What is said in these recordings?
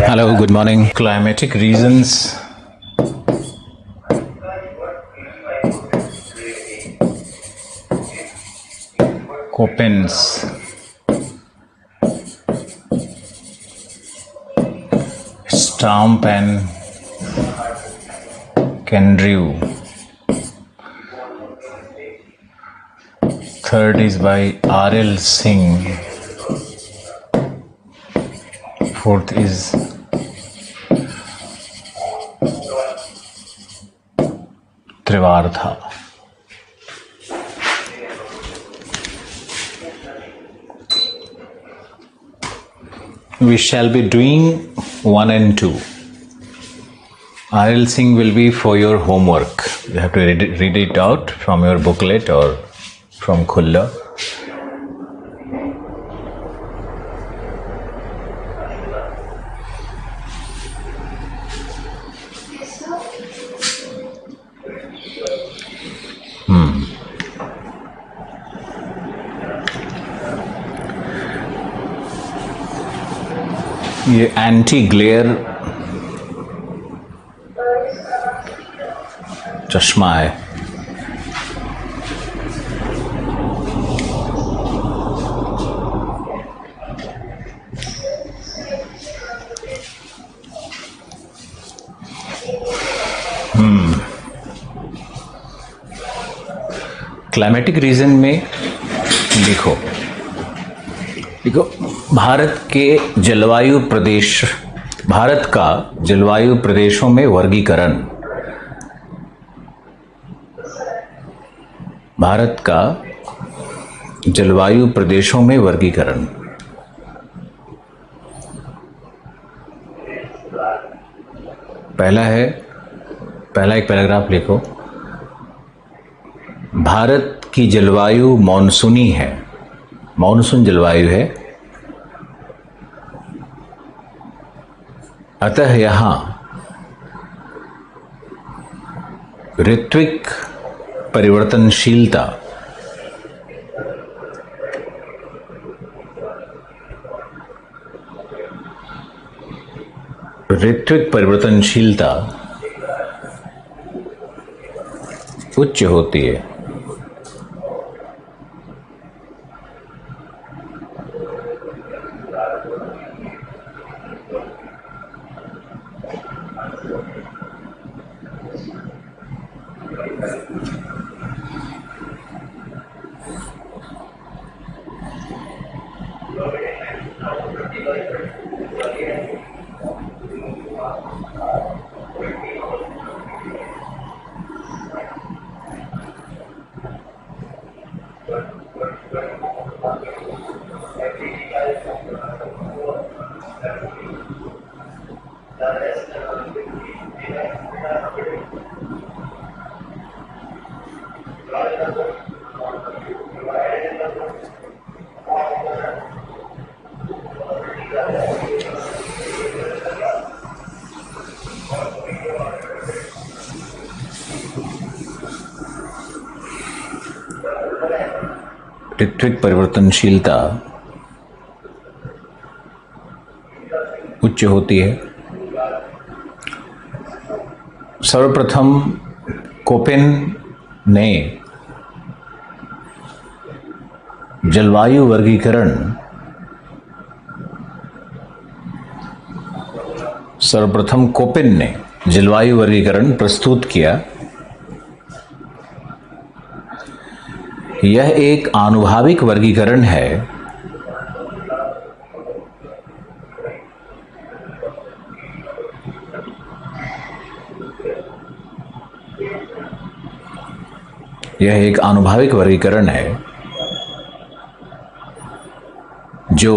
Hello, good morning. Climatic reasons. Coppens, Stamp and Kendrew. Third is by R.L. Singh. Fourth is Trivartha. We shall be doing 1 and 2. R.L. Singh will be for your homework. You have to read it out from your booklet or from Khulla. ये anti glare चश्मा है। Climatic reason में लिखो भारत का जलवायु प्रदेशों में वर्गीकरण। भारत का जलवायु प्रदेशों में वर्गीकरण। पहला एक पैराग्राफ लिखो। भारत की जलवायु मॉनसूनी है, मॉनसून जलवायु है। अतः यहाँ ऋत्विक परिवर्तनशीलता उच्च होती है। ऋत्विक परिवर्तनशीलता उच्च होती है। सर्वप्रथम कोपेन ने जलवायु वर्गीकरण प्रस्तुत किया। यह एक आनुभाविक वर्गीकरण है जो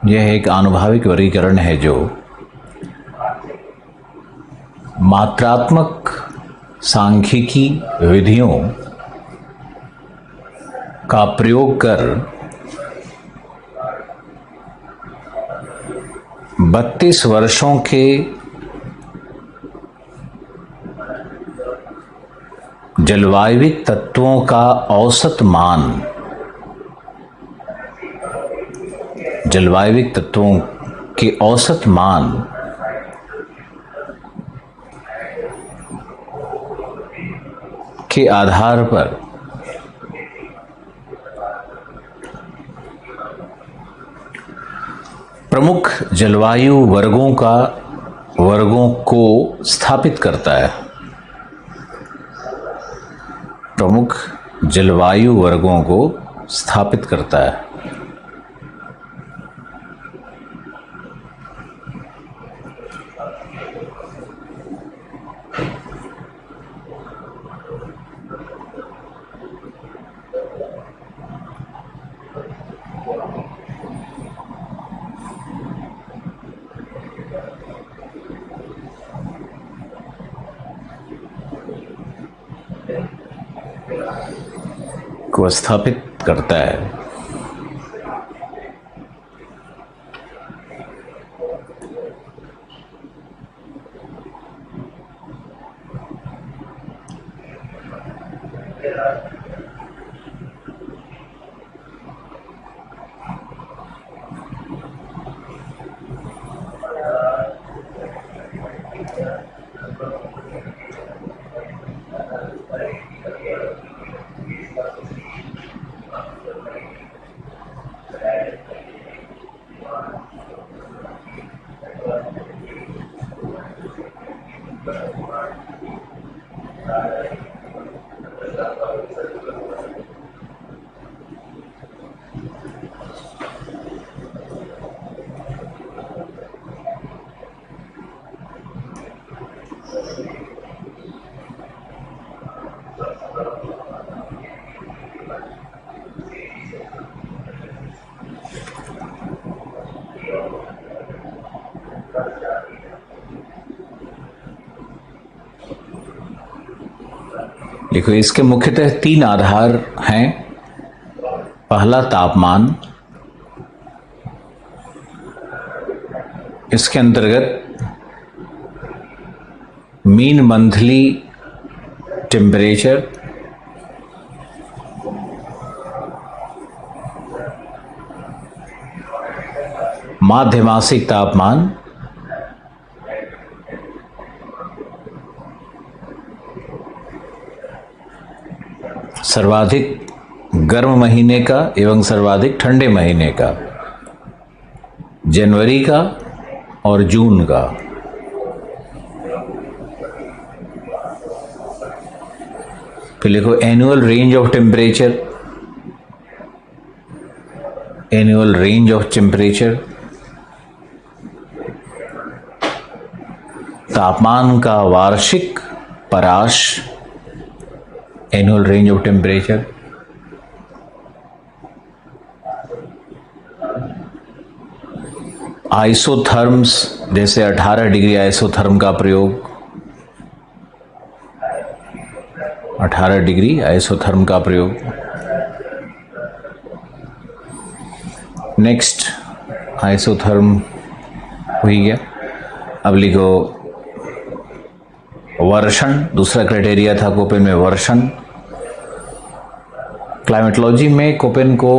यह एक आनुभाविक वर्गीकरण है जो मात्रात्मक सांख्यिकी विधियों का प्रयोग कर 32 वर्षों के जलवायविक तत्वों का औसत मान, जलवायविक तत्वों के औसत मान के आधार पर प्रमुख जलवायु वर्गों को स्थापित करता है। प्रमुख जलवायु वर्गों को स्थापित करता है। को स्थापित करता है। देखो, इसके मुख्यतः 3 आधार हैं। पहला तापमान, इसके अंतर्गत मीन मंथली टेम्परेचर, माध्यमासिक तापमान, सर्वाधिक गर्म महीने का एवं सर्वाधिक ठंडे महीने का, जनवरी का और जून का। फिर लिखो annual range of temperature, annual range of temperature, तापमान का वार्षिक पराश, annual range of temperature. Isotherms, जैसे 18 डिग्री आइसोथर्म का प्रयोग, 18 डिग्री आइसोथर्म का प्रयोग। नेक्स्ट आइसोथर्म हो गया। अब लिखो वर्षण, दूसरा क्राइटेरिया था कोपेन में वर्षण। क्लाइमेटोलॉजी में कोपेन को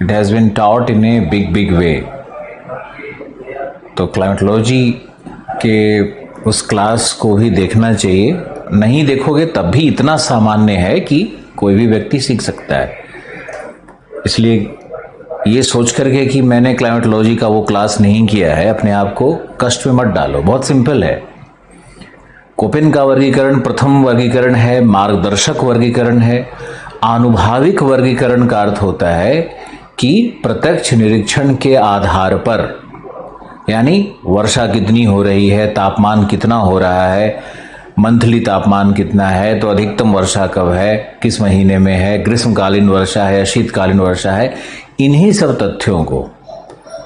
it has been taught in a big way. तो क्लाइमेटोलॉजी के उस क्लास को भी देखना चाहिए। नहीं देखोगे तब भी इतना सामान्य है कि कोई भी व्यक्ति सीख सकता है। इसलिए ये सोच करके कि मैंने क्लाइमेटोलॉजी का वो क्लास नहीं किया है, अपने आप को कष्ट में मत डालो। बहुत सिंपल है। कोपेन का वर्गीकरण प्रथम वर्गीकरण है, मार्गदर्शक वर्गीकरण है। आनुभाविक वर्गीकरण का अर्थ होता है कि प्रत्यक्ष निरीक्षण के आधार पर, यानी वर्षा कितनी हो रही है, तापमान कितना हो रहा है, मंथली तापमान कितना है, तो अधिकतम वर्षा कब है, किस महीने में है, ग्रीष्मकालीन वर्षा है या शीतकालीन वर्षा है, इन्हीं सब तथ्यों को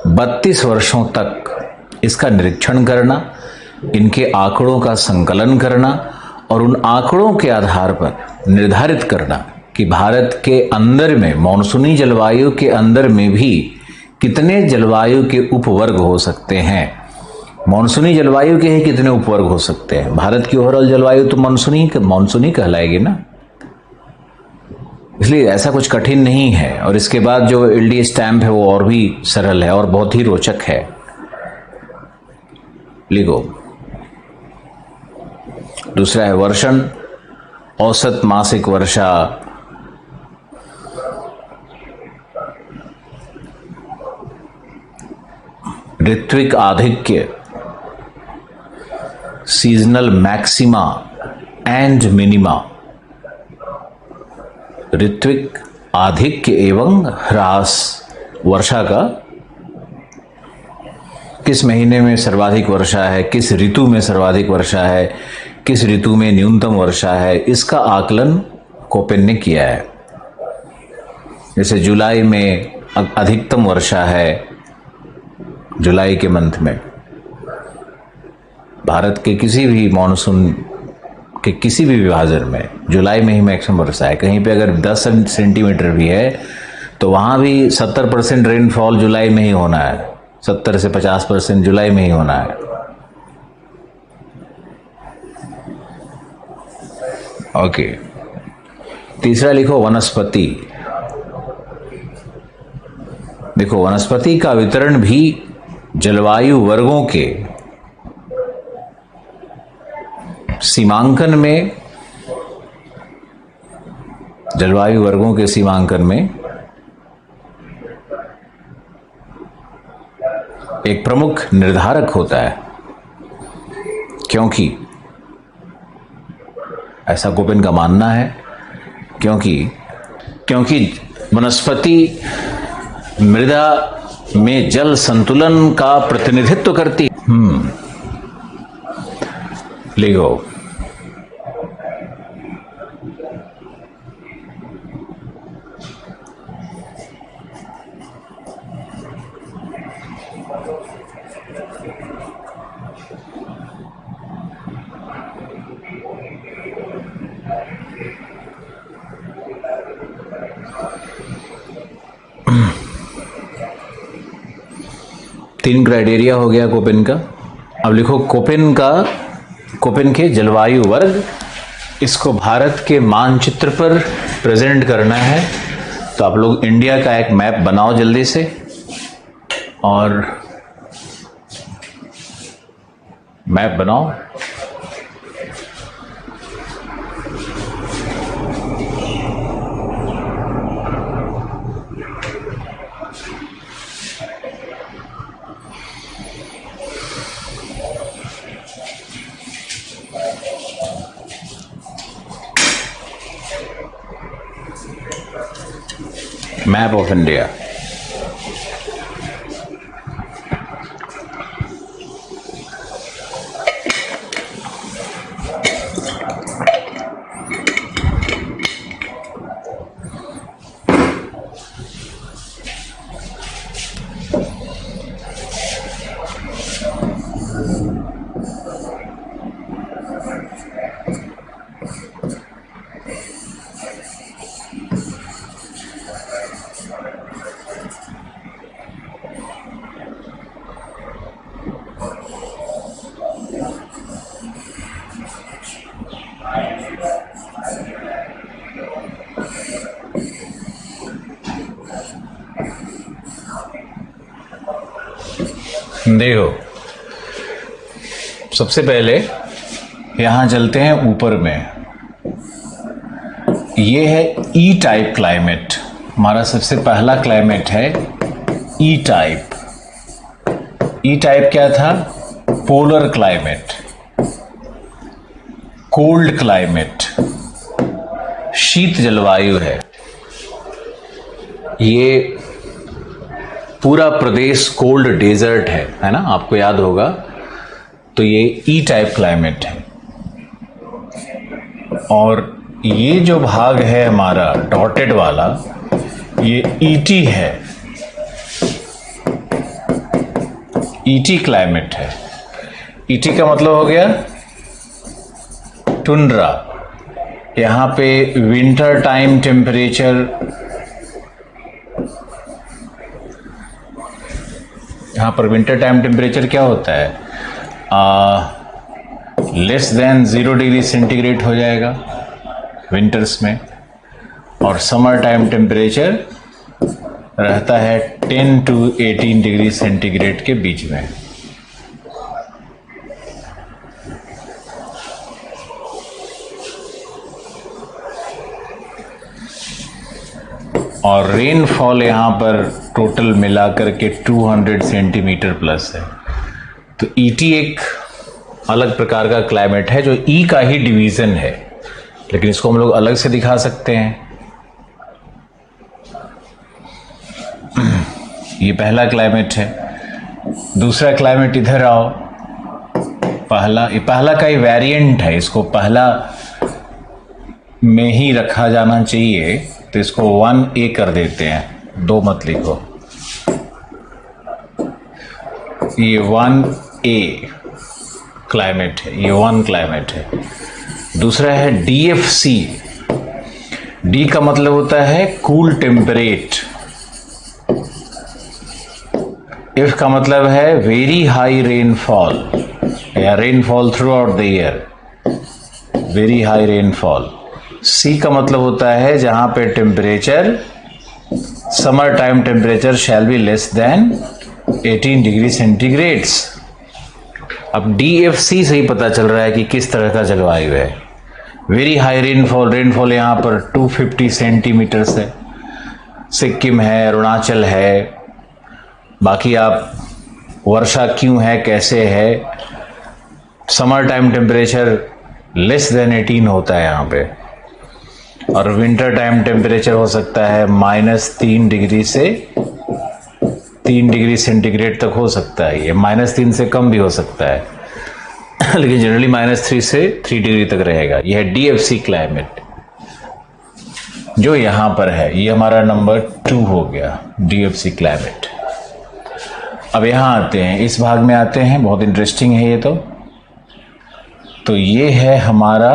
32 वर्षों तक इसका निरीक्षण करना, इनके आंकड़ों का संकलन करना और उन आंकड़ों के आधार पर निर्धारित करना कि भारत के अंदर में, मॉनसूनी जलवायु के अंदर में भी कितने जलवायु के उपवर्ग हो सकते हैं। मॉनसूनी जलवायु के ही कितने उपवर्ग हो सकते हैं। भारत की ओवरऑल जलवायु तो मॉनसूनी कहलाएगी ना, इसलिए ऐसा कुछ कठिन नहीं है। और इसके बाद जो एलडी स्टैंप है वो और भी सरल है और बहुत ही रोचक है। लिखो, दूसरा है वर्षण, औसत मासिक वर्षा, ऋत्विक आधिक्य, सीजनल मैक्सिमा एंड मिनिमा। ऋत्विक आधिक्य एवं ह्रास, वर्षा का किस महीने में सर्वाधिक वर्षा है, किस ऋतु में सर्वाधिक वर्षा है, किस ऋतु में न्यूनतम वर्षा है, इसका आकलन कोपेन ने किया है। जैसे जुलाई में अधिकतम वर्षा है, जुलाई के मंथ में भारत के किसी भी मॉनसून के किसी भी विभाजन में जुलाई में ही मैक्सिमम वर्षा है। कहीं पे अगर 10 सेंटीमीटर भी है तो वहां भी 70% रेनफॉल जुलाई में ही होना है, 70 से 50% जुलाई में ही होना है। ओके, तीसरा लिखो वनस्पति। देखो, वनस्पति का वितरण भी जलवायु वर्गों के सीमांकन में, जलवायु वर्गों के सीमांकन में एक प्रमुख निर्धारक होता है। क्योंकि ऐसा कोपेन का मानना है, क्योंकि वनस्पति मृदा में जल संतुलन का प्रतिनिधित्व करती। लिखो, तीन क्राइटेरिया हो गया कोपेन का। अब लिखो कोपेन के जलवायु वर्ग, इसको भारत के मानचित्र पर प्रेजेंट करना है। तो आप लोग इंडिया का एक मैप बनाओ जल्दी से, और मैप बनाओ। Map of India. देखो, सबसे पहले यहां चलते हैं ऊपर में। ये है ई टाइप क्लाइमेट। हमारा सबसे पहला क्लाइमेट है ई टाइप। ई टाइप क्या था? पोलर क्लाइमेट, कोल्ड क्लाइमेट, शीत जलवायु है। ये पूरा प्रदेश कोल्ड डेजर्ट है ना, आपको याद होगा। तो ये ई टाइप क्लाइमेट है। और ये जो भाग है हमारा डॉटेड वाला, ये ईटी है, ईटी क्लाइमेट है। ईटी का मतलब हो गया टुंड्रा। यहाँ पे विंटर टाइम टेम्परेचर, यहाँ पर विंटर टाइम टेम्परेचर क्या होता है, लेस देन 0 डिग्री सेंटीग्रेड हो जाएगा विंटर्स में, और समर टाइम टेम्परेचर रहता है 10 to 18 डिग्री सेंटीग्रेड के बीच में। और रेनफॉल यहाँ पर टोटल मिलाकर के 200 सेंटीमीटर प्लस है। तो ईटी एक अलग प्रकार का क्लाइमेट है जो ई का ही डिवीजन है, लेकिन इसको हम लोग अलग से दिखा सकते हैं। ये पहला क्लाइमेट है। दूसरा क्लाइमेट, इधर आओ, पहला का ही वेरिएंट है, इसको पहला में ही रखा जाना चाहिए, तो इसको 1A कर देते हैं, 2 मत लिखो। ये 1A क्लाइमेट है, ये 1 क्लाइमेट है। दूसरा है DFC। डी का मतलब होता है कूल टेम्परेट। इफ का मतलब है वेरी हाई रेनफॉल या rainfall throughout the year, very high rainfall. C का मतलब होता है जहां पे temperature, summer time temperature shall be less than 18 degree centigrades. अब DFC से ही पता चल रहा है कि किस तरह का जलवायु है। वेरी हाई रेनफॉल, रेनफॉल यहाँ पर 250 सेंटीमीटर्स है। सिक्किम है, अरुणाचल है। बाकी आप वर्षा क्यों है, कैसे है, summer time temperature less than 18 होता है यहाँ पे, और विंटर टाइम टेम्परेचर हो सकता है -3 डिग्री से 3 डिग्री सेंटीग्रेड तक हो सकता है। ये -3 से कम भी हो सकता है लेकिन जनरली -3 से 3 डिग्री तक रहेगा। यह है DFC क्लाइमेट जो यहाँ पर है। ये हमारा नंबर 2 हो गया, DFC क्लाइमेट। अब यहाँ आते हैं, इस भाग में आते हैं, बहुत इंटरेस्टिंग है ये। तो ये है हमारा,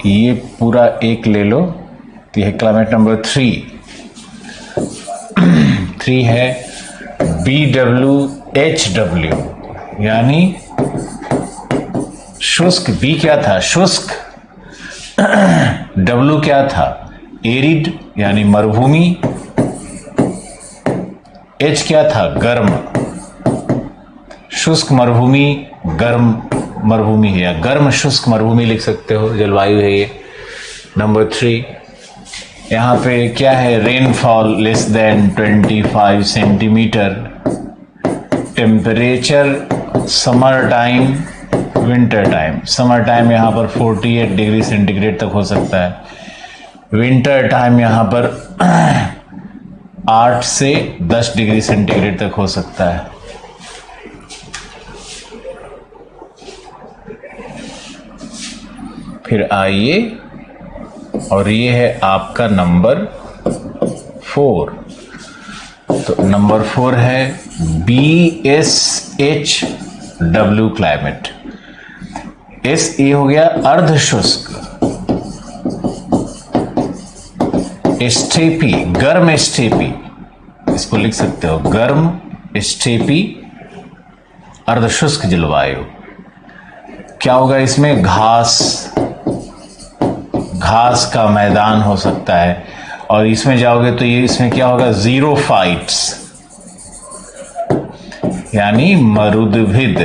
ये पूरा एक ले लो, तो यह क्लाइमेट नंबर 3 है BWHW, यानी शुष्क। बी क्या था, शुष्क। W क्या था, एरिड यानी मरुभूमि। H क्या था, गर्म। शुष्क मरुभूमि, गर्म मरुभूमि है, या गर्म शुष्क मरुभूमि लिख सकते हो, जलवायु है ये। नंबर 3 यहाँ पे क्या है, rainfall less than 25 centimetre. Temperature summer time, winter time. Summer time यहाँ पर 48 डिग्री सेंटीग्रेड तक हो सकता है। विंटर टाइम यहाँ पर 8 से 10 डिग्री सेंटीग्रेड तक हो सकता है। फिर आइए, और ये है आपका नंबर 4। तो नंबर 4 है BSHW क्लाइमेट। SE हो गया अर्ध शुष्क। स्टेपी, गर्म स्टेपी, इसको लिख सकते हो, गर्म स्टेपी अर्ध शुष्क जलवायु। क्या होगा इसमें, घास का मैदान हो सकता है, और इसमें जाओगे तो ये इसमें क्या होगा, ज़ीरोफाइट्स यानी मरुद्भिद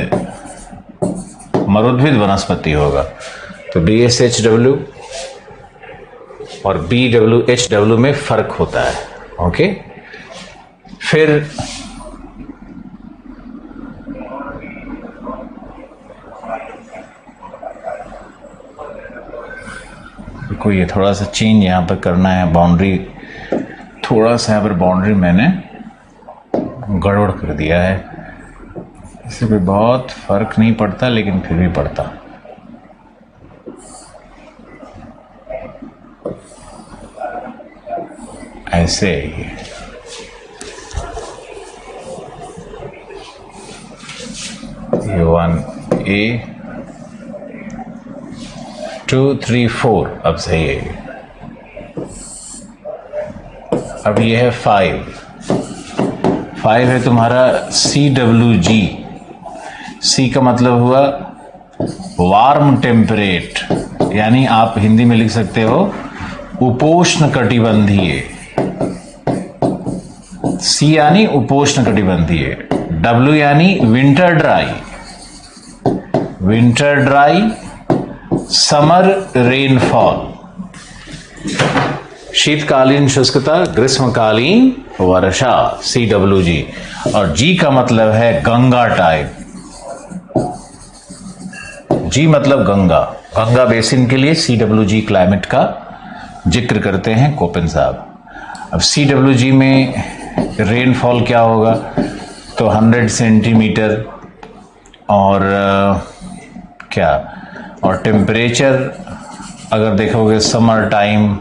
वनस्पति होगा। तो BSHW और BWHW में फर्क होता है। ओके, फिर को ये थोड़ा सा चेंज यहाँ पर करना है, बाउंड्री थोड़ा सा यहाँ पर बाउंड्री मैंने गड़बड़ कर दिया है, इससे भी बहुत फर्क नहीं पड़ता, लेकिन फिर भी पड़ता। ऐसे ही 1A 2 3 4। अब सही है ये। अब ये है 5 है तुम्हारा CWG। सी का मतलब हुआ वार्म टेम्परेट, यानी आप हिंदी में लिख सकते हो उपोष्ण कटिबंधीय। सी यानी उपोष्ण कटिबंधीय, W यानी विंटर ड्राई, समर रेनफॉल, शीतकालीन शुष्कता, ग्रीष्मकालीन वर्षा, CWG। और G का मतलब है गंगा टाइप। G मतलब गंगा बेसिन के लिए CWG क्लाइमेट का जिक्र करते हैं कोपेन साहब। अब CWG में रेनफॉल क्या होगा, तो 100 सेंटीमीटर। और और टेम्परेचर अगर देखोगे समर टाइम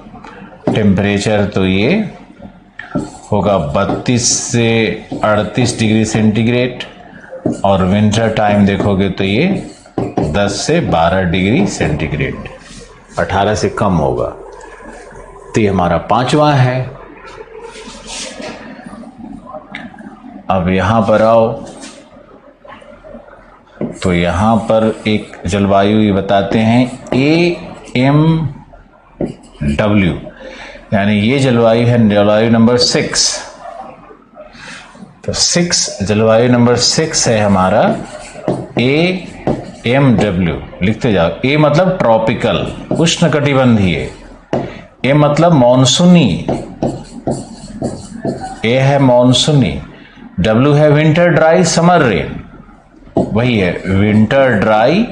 टेम्परेचर, तो ये होगा 32 से 38 डिग्री सेंटीग्रेड। और विंटर टाइम देखोगे तो ये 10 से 12 डिग्री सेंटीग्रेड, 18 से कम होगा। तो ये हमारा 5वां है। अब यहां पर आओ, तो यहां पर एक जलवायु ये बताते हैं AMW, यानी ये जलवायु है जलवायु नंबर 6। तो 6 जलवायु नंबर 6 है हमारा AMW। लिखते जाओ। A मतलब ट्रॉपिकल उष्णकटिबंधीय, A मतलब मॉनसूनी, A है मॉनसूनी, W है विंटर ड्राई समर रेन, वही है winter dry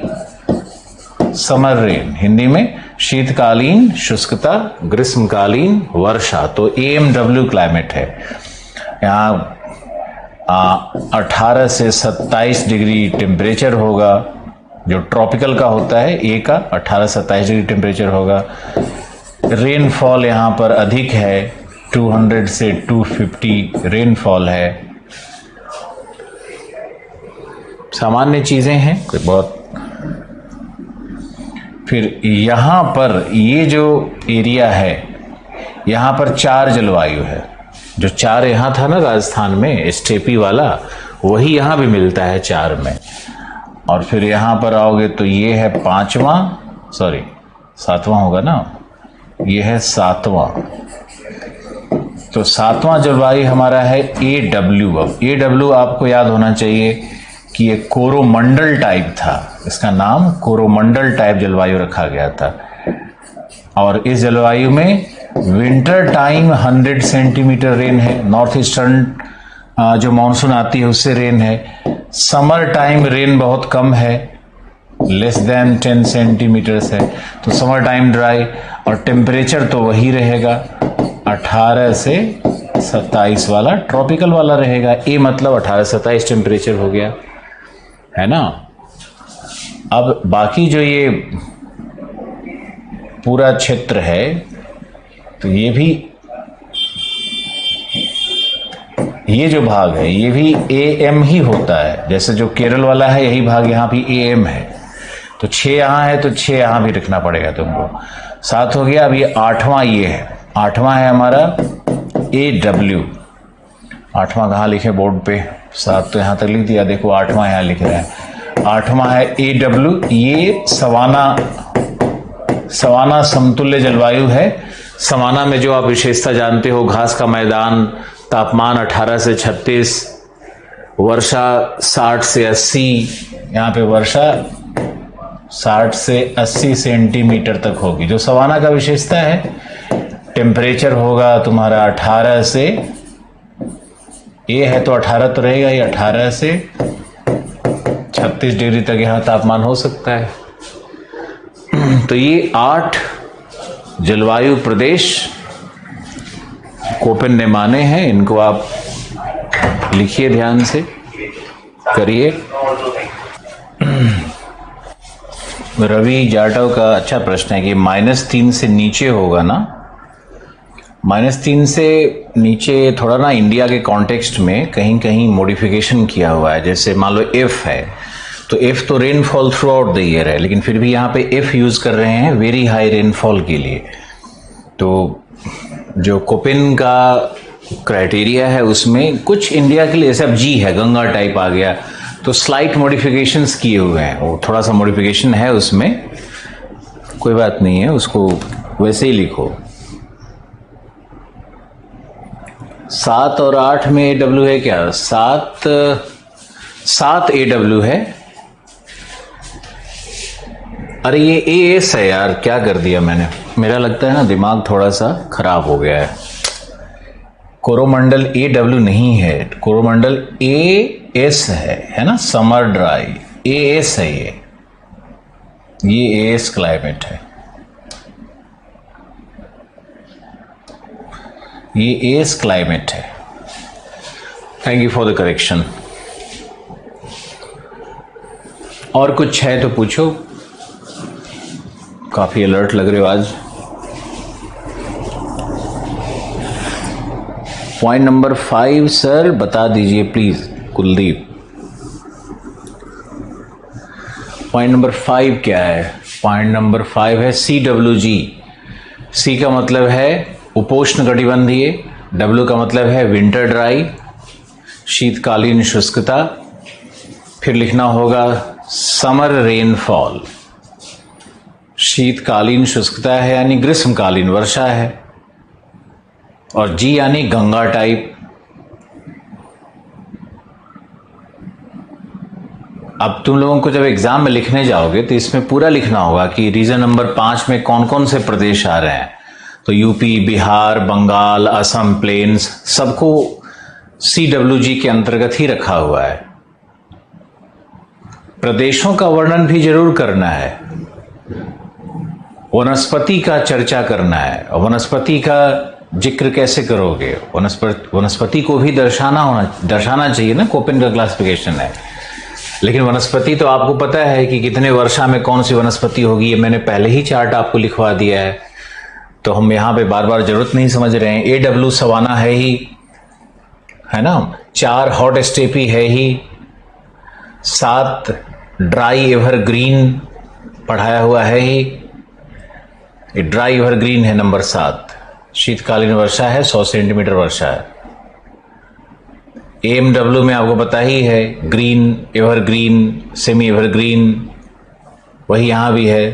summer rain, Hindi में शीतकालीन शुष्कता, ग्रीष्मकालीन वर्षा। तो AMW क्लाइमेट है। यहाँ 18 से 27 डिग्री टेम्परेचर होगा, जो ट्रॉपिकल का होता है A का 18 से 27 डिग्री टेम्परेचर होगा। रेनफॉल यहाँ पर अधिक है, 200 से 250 रेनफॉल है। सामान्य चीजें हैं, कोई बहुत। फिर यहां पर ये जो एरिया है, यहां पर 4 जलवायु है। जो 4 यहां था ना राजस्थान में स्टेपी वाला, वही यहां भी मिलता है 4 में। और फिर यहां पर आओगे तो ये है 7वां होगा ना, ये है 7वां। तो 7वां जलवायु हमारा है AW। अब AW आपको याद होना चाहिए कि ये कोरोमंडल टाइप था, इसका नाम कोरोमंडल टाइप जलवायु रखा गया था। और इस जलवायु में विंटर टाइम 100 सेंटीमीटर रेन है, नॉर्थ ईस्टर्न जो मानसून आती है उससे रेन है। समर टाइम रेन बहुत कम है, लेस देन 10 सेंटीमीटर्स है। तो समर टाइम ड्राई, और टेम्परेचर तो वही रहेगा 18 से 27 वाला, ट्रॉपिकल वाला रहेगा। ए मतलब 18 से 27 टेम्परेचर हो गया, है ना। अब बाकी जो ये पूरा क्षेत्र है, तो ये भी, ये जो भाग है ये भी AM ही होता है। जैसे जो केरल वाला है यही भाग यहाँ भी AM है। तो 6 यहाँ है तो 6 यहाँ भी रखना पड़ेगा तुमको। 7 हो गया। अब ये 8वां ये है, 8वां है हमारा AW। 8वां कहाँ लिखे बोर्ड पे, 7 तो यहाँ तक लिख दिया, देखो 8वां यहाँ लिख रहे हैं। 8वां है AW। ये सवाना समतुल्य जलवायु है। सवाना में जो आप विशेषता जानते हो, घास का मैदान, तापमान 18 से 36, वर्षा 60 से 80, यहाँ पे वर्षा 60 से 80 सेंटीमीटर तक होगी, जो सवाना का विशेषता है। टेम्परेचर होगा तुम्हारा 18 से, ये है तो 18 तो रहेगा ही, 18 से 36 डिग्री तक यहाँ तापमान हो सकता है। तो ये 8 जलवायु प्रदेश कोपेन ने माने हैं, इनको आप लिखिए ध्यान से। करिए। रवि जाटव का अच्छा प्रश्न है कि -3 से नीचे होगा ना। -3 से नीचे थोड़ा ना इंडिया के कॉन्टेक्स्ट में कहीं कहीं मॉडिफिकेशन किया हुआ है। जैसे मान लो एफ है, तो एफ तो rainfall throughout the year है, लेकिन फिर भी यहाँ पे एफ यूज कर रहे हैं वेरी हाई रेनफॉल के लिए। तो जो कोपेन का क्राइटेरिया है उसमें कुछ इंडिया के लिए, जैसे अब जी है, गंगा टाइप आ गया, तो स्लाइट मॉडिफिकेशंस किए हुए हैं। वो थोड़ा सा मॉडिफिकेशन है उसमें, कोई बात नहीं है, उसको वैसे ही लिखो। 7 और 8 में AW है क्या? 7 AW है। अरे ये AS है यार, क्या कर दिया मैंने। मेरा लगता है ना दिमाग थोड़ा सा खराब हो गया है। कोरोमंडल AW नहीं है, कोरोमंडल AS है ना, समर ड्राई AS है ये AS क्लाइमेट है, ये AS क्लाइमेट है। Thank you for the correction. और कुछ है तो पूछो, काफी अलर्ट लग रहे हो आज। पॉइंट नंबर 5 सर बता दीजिए प्लीज, कुलदीप। पॉइंट नंबर 5 क्या है? पॉइंट नंबर 5 है CWG। सी का मतलब है उपोष्ण कटिबंधीय, W का मतलब है विंटर ड्राई, शीतकालीन शुष्कता। फिर लिखना होगा समर रेनफॉल। शीतकालीन शुष्कता है यानी ग्रीष्मकालीन वर्षा है, और जी यानी गंगा टाइप। अब तुम लोगों को जब एग्जाम में लिखने जाओगे तो इसमें पूरा लिखना होगा कि रीजन नंबर 5 में कौन कौन से प्रदेश आ रहे हैं। तो यूपी, बिहार, बंगाल, असम, प्लेन्स, सबको CWG के अंतर्गत ही रखा हुआ है। प्रदेशों का वर्णन भी जरूर करना है, वनस्पति का चर्चा करना है। और वनस्पति का जिक्र कैसे करोगे? वनस्पति को भी दर्शाना चाहिए ना, कोपेन का क्लासिफिकेशन है। लेकिन वनस्पति तो आपको पता है कि कितने वर्षा में कौन सी वनस्पति होगी, ये मैंने पहले ही चार्ट आपको लिखवा दिया है, तो हम यहां पे बार बार जरूरत नहीं समझ रहे हैं। AW सवाना है ही, है ना, 4 हॉट स्टेपी है ही, 7 ड्राई एवरग्रीन पढ़ाया हुआ है ही। ये ड्राई एवरग्रीन है नंबर 7। शीतकालीन वर्षा है, 100 सेंटीमीटर वर्षा है। AMW में आपको पता ही है, ग्रीन, एवरग्रीन, सेमी एवरग्रीन, वही यहां भी है।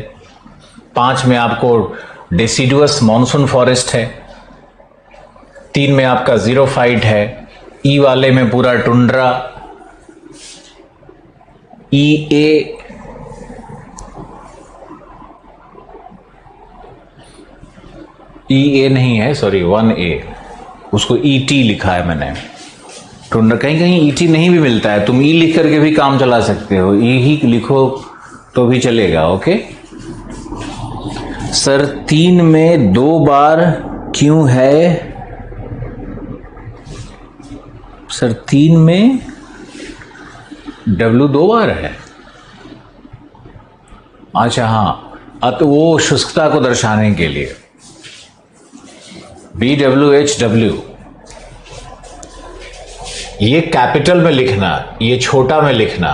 5 में आपको डेसिडुअस मॉनसून फॉरेस्ट है। 3 में आपका जीरोफाइट है। ई वाले में पूरा टुंड्रा। EA नहीं है, सॉरी 1A, उसको ET लिखा है मैंने। टुंड्रा कहीं कहीं ET नहीं भी मिलता है, तुम E लिख करके भी काम चला सकते हो, E ही लिखो तो भी चलेगा। ओके सर, 3 में 2 बार क्यों है? सर 3 में W 2 बार है। अच्छा हाँ, तो वो शुष्कता को दर्शाने के लिए BWHW, ये कैपिटल में लिखना, ये छोटा में लिखना।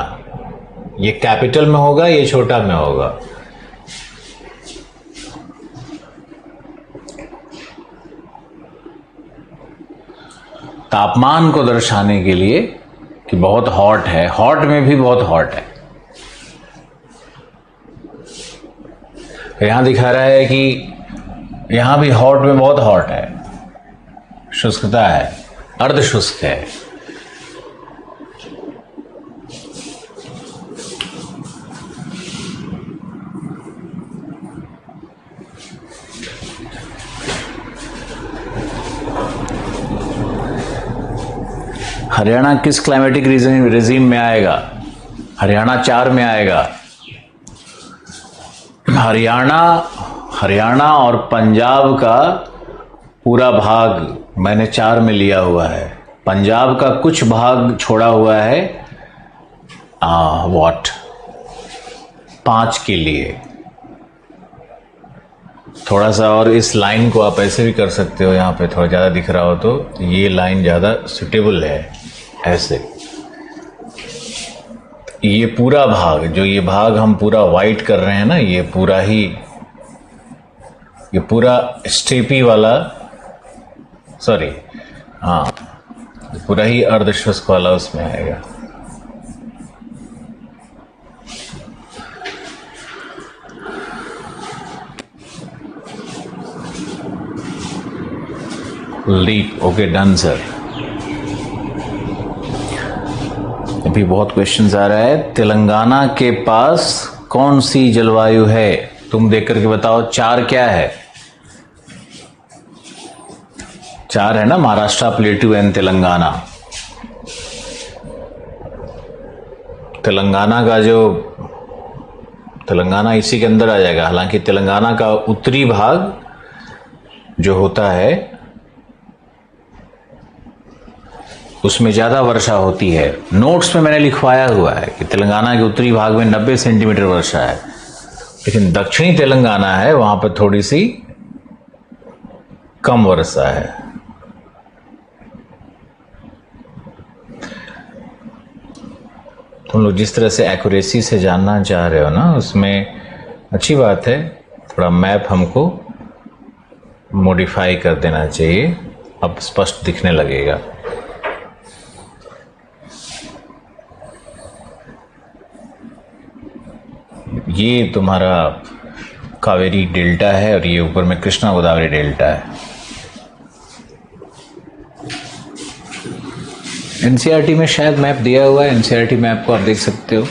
ये कैपिटल में होगा, ये छोटा में होगा। तापमान को दर्शाने के लिए कि बहुत हॉट है, हॉट में भी बहुत हॉट है। यहां दिखा रहा है कि यहां भी हॉट में बहुत हॉट है, शुष्कता है, अर्ध शुष्क है। हरियाणा किस क्लाइमेटिक रिजीम में आएगा? हरियाणा 4 में आएगा। हरियाणा और पंजाब का पूरा भाग मैंने 4 में लिया हुआ है। पंजाब का कुछ भाग छोड़ा हुआ है वॉट 5 के लिए। थोड़ा सा और इस लाइन को आप ऐसे भी कर सकते हो, यहाँ पे थोड़ा ज़्यादा दिख रहा हो तो ये लाइन ज़्यादा सुटेबल है। ऐसे ये पूरा भाग, जो ये भाग हम पूरा वाइट कर रहे हैं ना, ये पूरा स्टेपी वाला, सॉरी, हाँ, पूरा ही अर्धशुष्क वाला उसमें आएगा। Leap, okay, done sir. अभी बहुत क्वेश्चंस आ रहा है। तेलंगाना के पास कौन सी जलवायु है? तुम देख करके बताओ। 4 क्या है? 4 है ना, महाराष्ट्र, प्लेटू एंड तेलंगाना। तेलंगाना इसी के अंदर आ जाएगा। हालांकि तेलंगाना का उत्तरी भाग जो होता है उसमें ज़्यादा वर्षा होती है। नोट्स में मैंने लिखवाया हुआ है कि तेलंगाना के उत्तरी भाग में 90 सेंटीमीटर वर्षा है, लेकिन दक्षिणी तेलंगाना है, वहां पर थोड़ी सी कम वर्षा है। तुम लोग जिस तरह से एक्यूरेसी से जानना चाह रहे हो ना, उसमें अच्छी बात है। थोड़ा मैप हमको मॉडिफाई कर देना चाहिए, अब स्पष्ट दिखने लगेगा। ये तुम्हारा कावेरी डेल्टा है और ये ऊपर में कृष्णा गोदावरी डेल्टा है। एनसीईआरटी में शायद मैप दिया हुआ है, एनसीईआरटी मैप को आप देख सकते हो।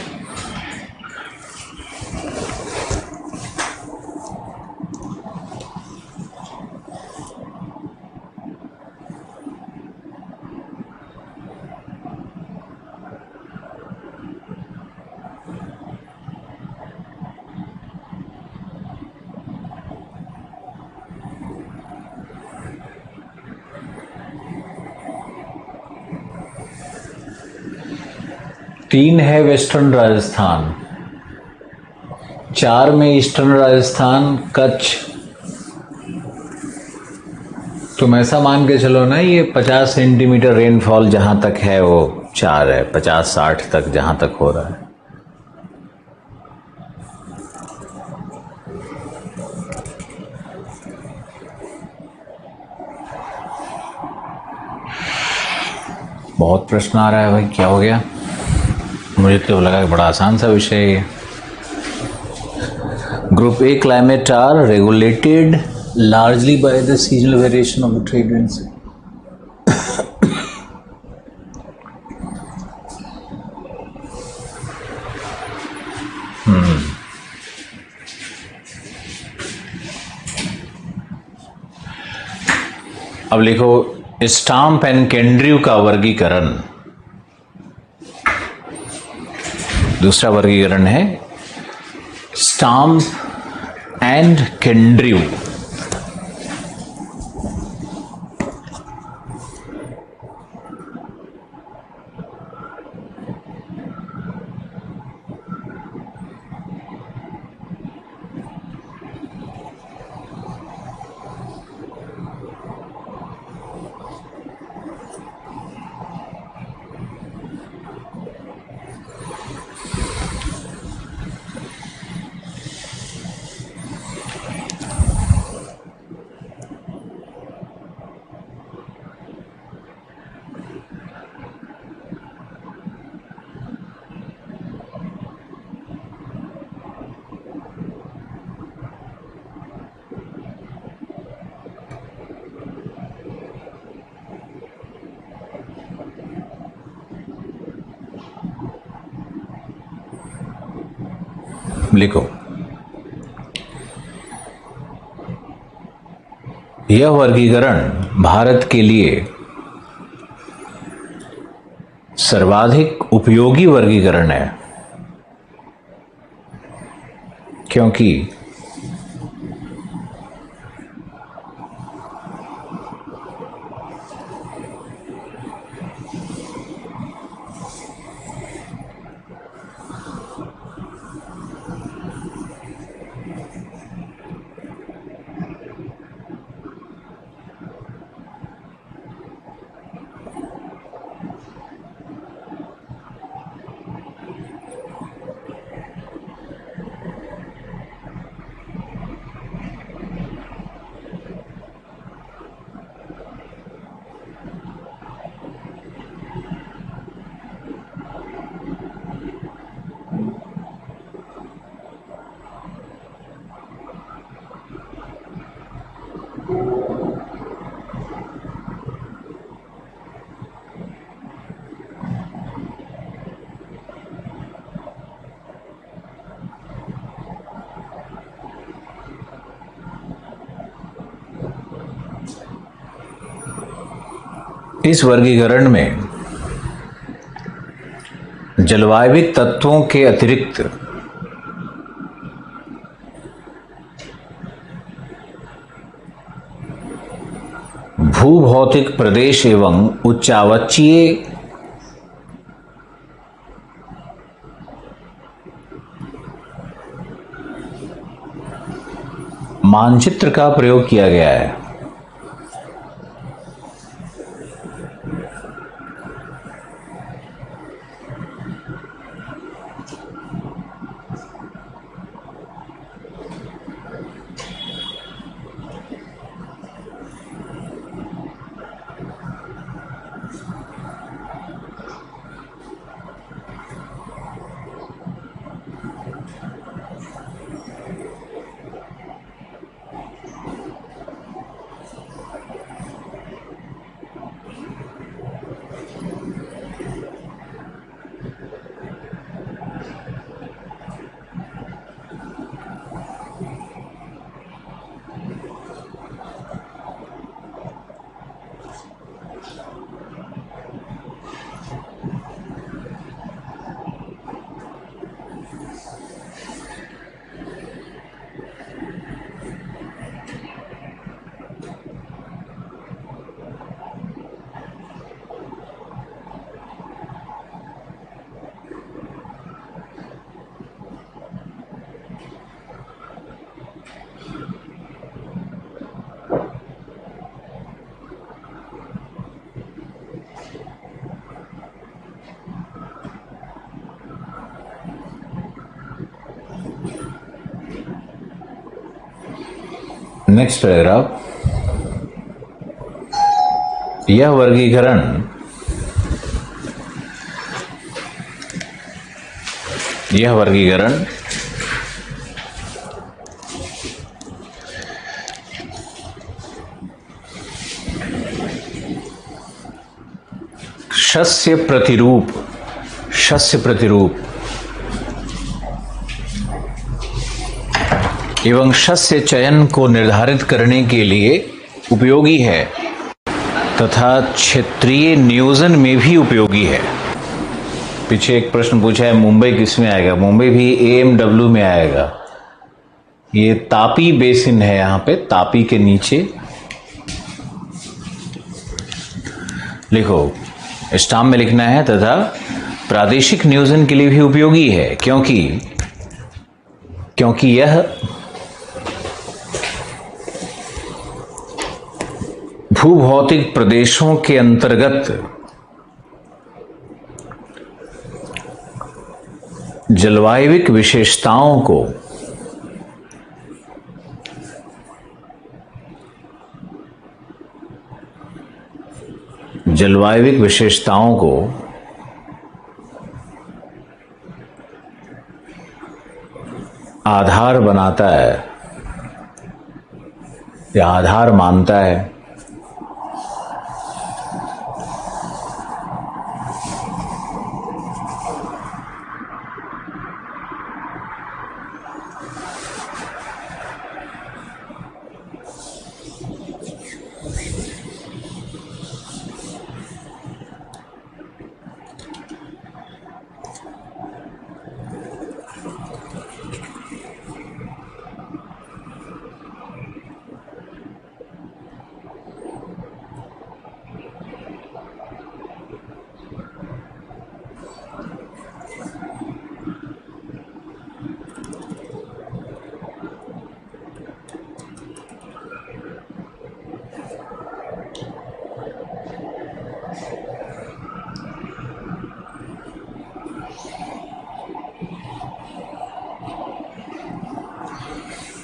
तीन है वेस्टर्न राजस्थान, 4 में ईस्टर्न राजस्थान, कच्छ। तुम ऐसा मान के चलो ना, ये 50 सेंटीमीटर रेनफॉल जहां तक है वो 4 है, 50-60 तक जहां तक हो रहा है। बहुत प्रश्न आ रहा है भाई, क्या हो गया? मुझे तो लगा कि बड़ा आसान सा विषय है। Group A climate are regulated largely by the seasonal variation of the trade winds. अब लिखो स्टाम्प एंड केंड्रियू का वर्गीकरण। दूसरा वर्गीकरण है स्टाम्प एंड केंड्रियू। लिखो, यह वर्गीकरण भारत के लिए सर्वाधिक उपयोगी वर्गीकरण है, क्योंकि इस वर्गीकरण में जलवायविक तत्वों के अतिरिक्त भूभौतिक प्रदेश एवं उच्चावचीय मानचित्र का प्रयोग किया गया है। Next paragraph. यह वर्गीकरण शस्य प्रतिरूप एवं शस्य चयन को निर्धारित करने के लिए उपयोगी है तथा क्षेत्रीय नियोजन में भी उपयोगी है। पीछे एक प्रश्न पूछा है मुंबई किस में आएगा? मुंबई भी AMW में आएगा। ये तापी बेसिन है, यहाँ पे तापी के नीचे लिखो, स्टाम में लिखना है। तथा प्रादेशिक नियोजन के लिए भी उपयोगी है क्योंकि यह भूभौतिक प्रदेशों के अंतर्गत जलवायविक विशेषताओं को आधार बनाता है या आधार मानता है।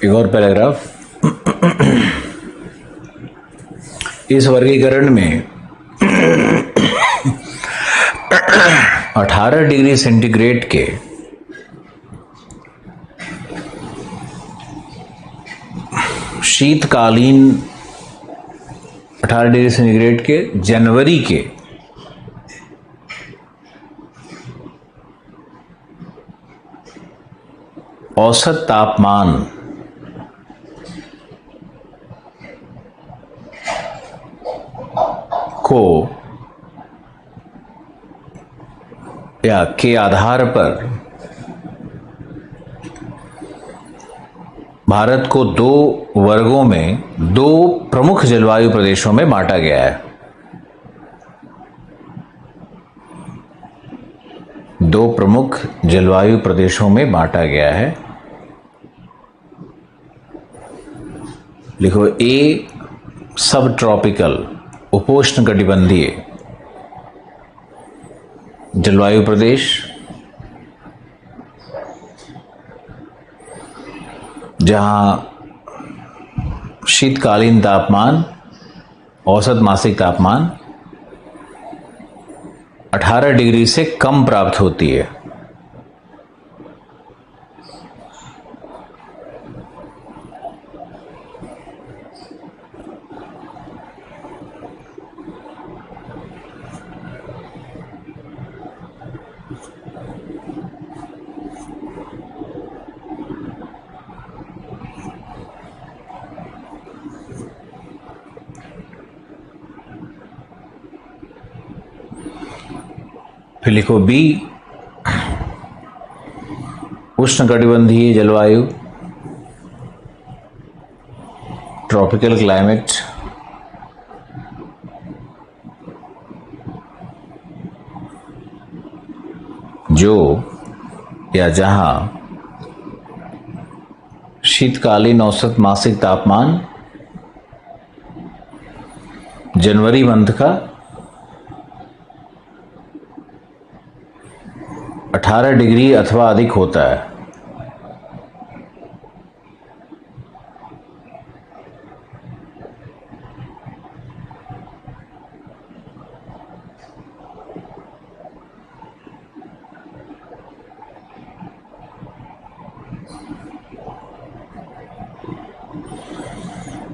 एक और पैराग्राफ। इस वर्गीकरण में 18 डिग्री सेंटीग्रेड के शीतकालीन 18 डिग्री सेंटीग्रेड के जनवरी के औसत तापमान को या के आधार पर भारत को दो वर्गों में, दो प्रमुख जलवायु प्रदेशों में बांटा गया है। दो प्रमुख जलवायु प्रदेशों में बांटा गया है। लिखो, ए सब ट्रॉपिकल उपोष्णकटिबंधीय जलवायु प्रदेश, जहां शीतकालीन तापमान, औसत मासिक तापमान 18 डिग्री से कम प्राप्त होती है। फिर लिखो बी उष्णकटिबंधीय जलवायु, ट्रॉपिकल क्लाइमेट, जो या जहां शीतकालीन औसत मासिक तापमान जनवरी मंथ का 18 डिग्री अथवा अधिक होता है।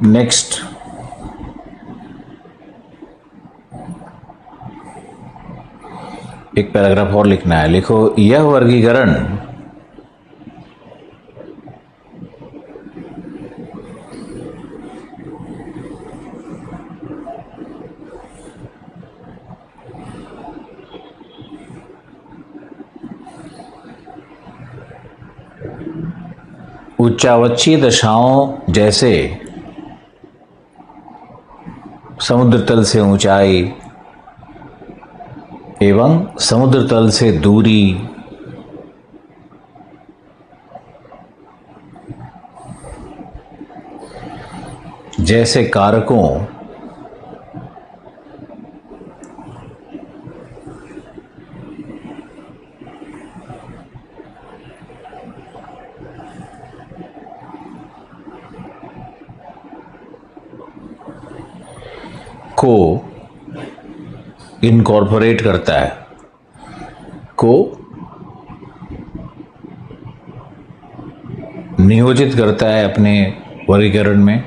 नेक्स्ट, एक पैराग्राफ और लिखना है। लिखो, यह वर्गीकरण उच्चावच्छीय दशाओं जैसे समुद्र तल से ऊंचाई एवं समुद्र तल से दूरी, जैसे कारकों को इनकॉर्पोरेट करता है, को नियोजित करता है अपने वर्गीकरण में।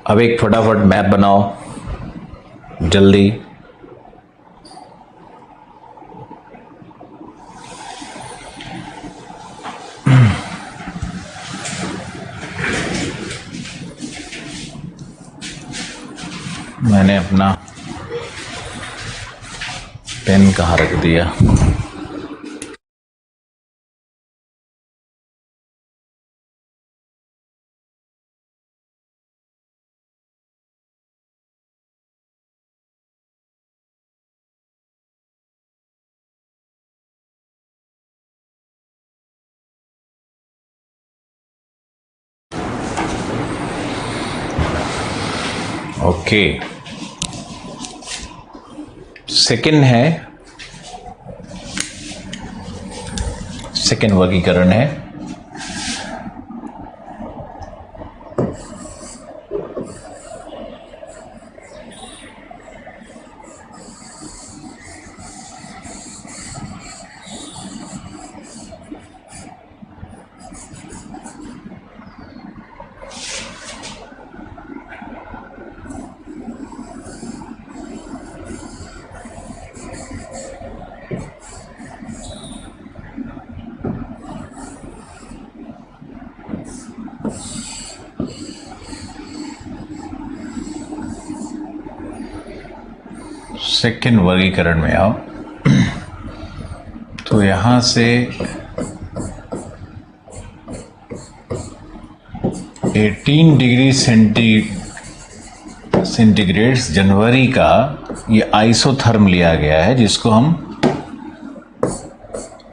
अब एक फटाफट मैप बनाओ जल्दी। मैंने अपना पेन कहाँ रख दिया? ओके, सेकंड है, सेकंड वर्गीकरण है सेकंड वर्गीकरण में आओ। तो यहां से 18 डिग्री सेंटीग्रेड जनवरी का ये आइसोथर्म लिया गया है, जिसको हम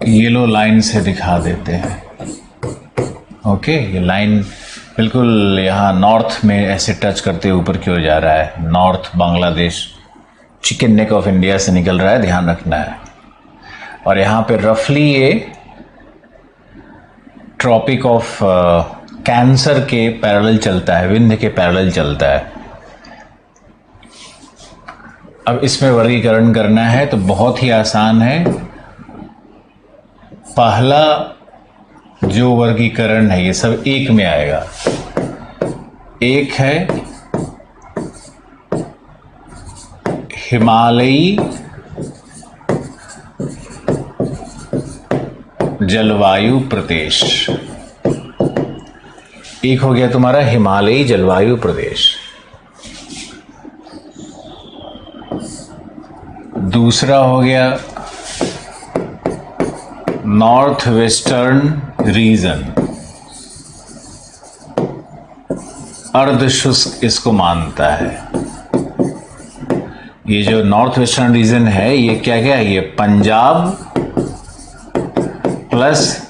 येलो लाइन से दिखा देते हैं। ओके, ये लाइन बिल्कुल यहाँ नॉर्थ में ऐसे टच करते ऊपर की ओर जा रहा है। North Bangladesh, chicken neck of India से निकल रहा है, ध्यान रखना है। और यहाँ पे रफली ये ट्रॉपिक ऑफ कैंसर के पैरेलल चलता है, विंध्य के पैरेलल चलता है। अब इसमें वर्गीकरण करना है तो बहुत ही आसान है। पहला जो वर्गीकरण है ये सब एक में आएगा। एक है हिमालयी जलवायु प्रदेश, एक हो गया तुम्हारा हिमालयी जलवायु प्रदेश। दूसरा हो गया नॉर्थ वेस्टर्न रीजन, अर्ध शुष्क इसको मानता है। ये जो नॉर्थ वेस्टर्न रीजन है ये क्या क्या है, ये पंजाब प्लस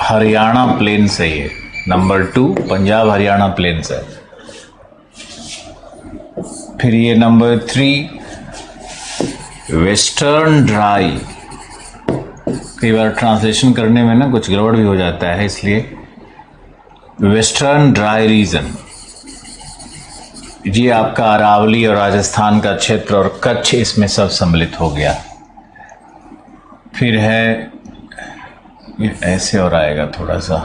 हरियाणा प्लेन्स है। ये नंबर 2 पंजाब हरियाणा प्लेन्स है। फिर ये नंबर 3 वेस्टर्न ड्राई। कई बार ट्रांसलेशन करने में ना कुछ गड़बड़ भी हो जाता है, इसलिए वेस्टर्न ड्राई रीजन, ये आपका अरावली और राजस्थान का क्षेत्र और कच्छ इसमें सब सम्मिलित हो गया। फिर है ये ऐसे और आएगा थोड़ा सा,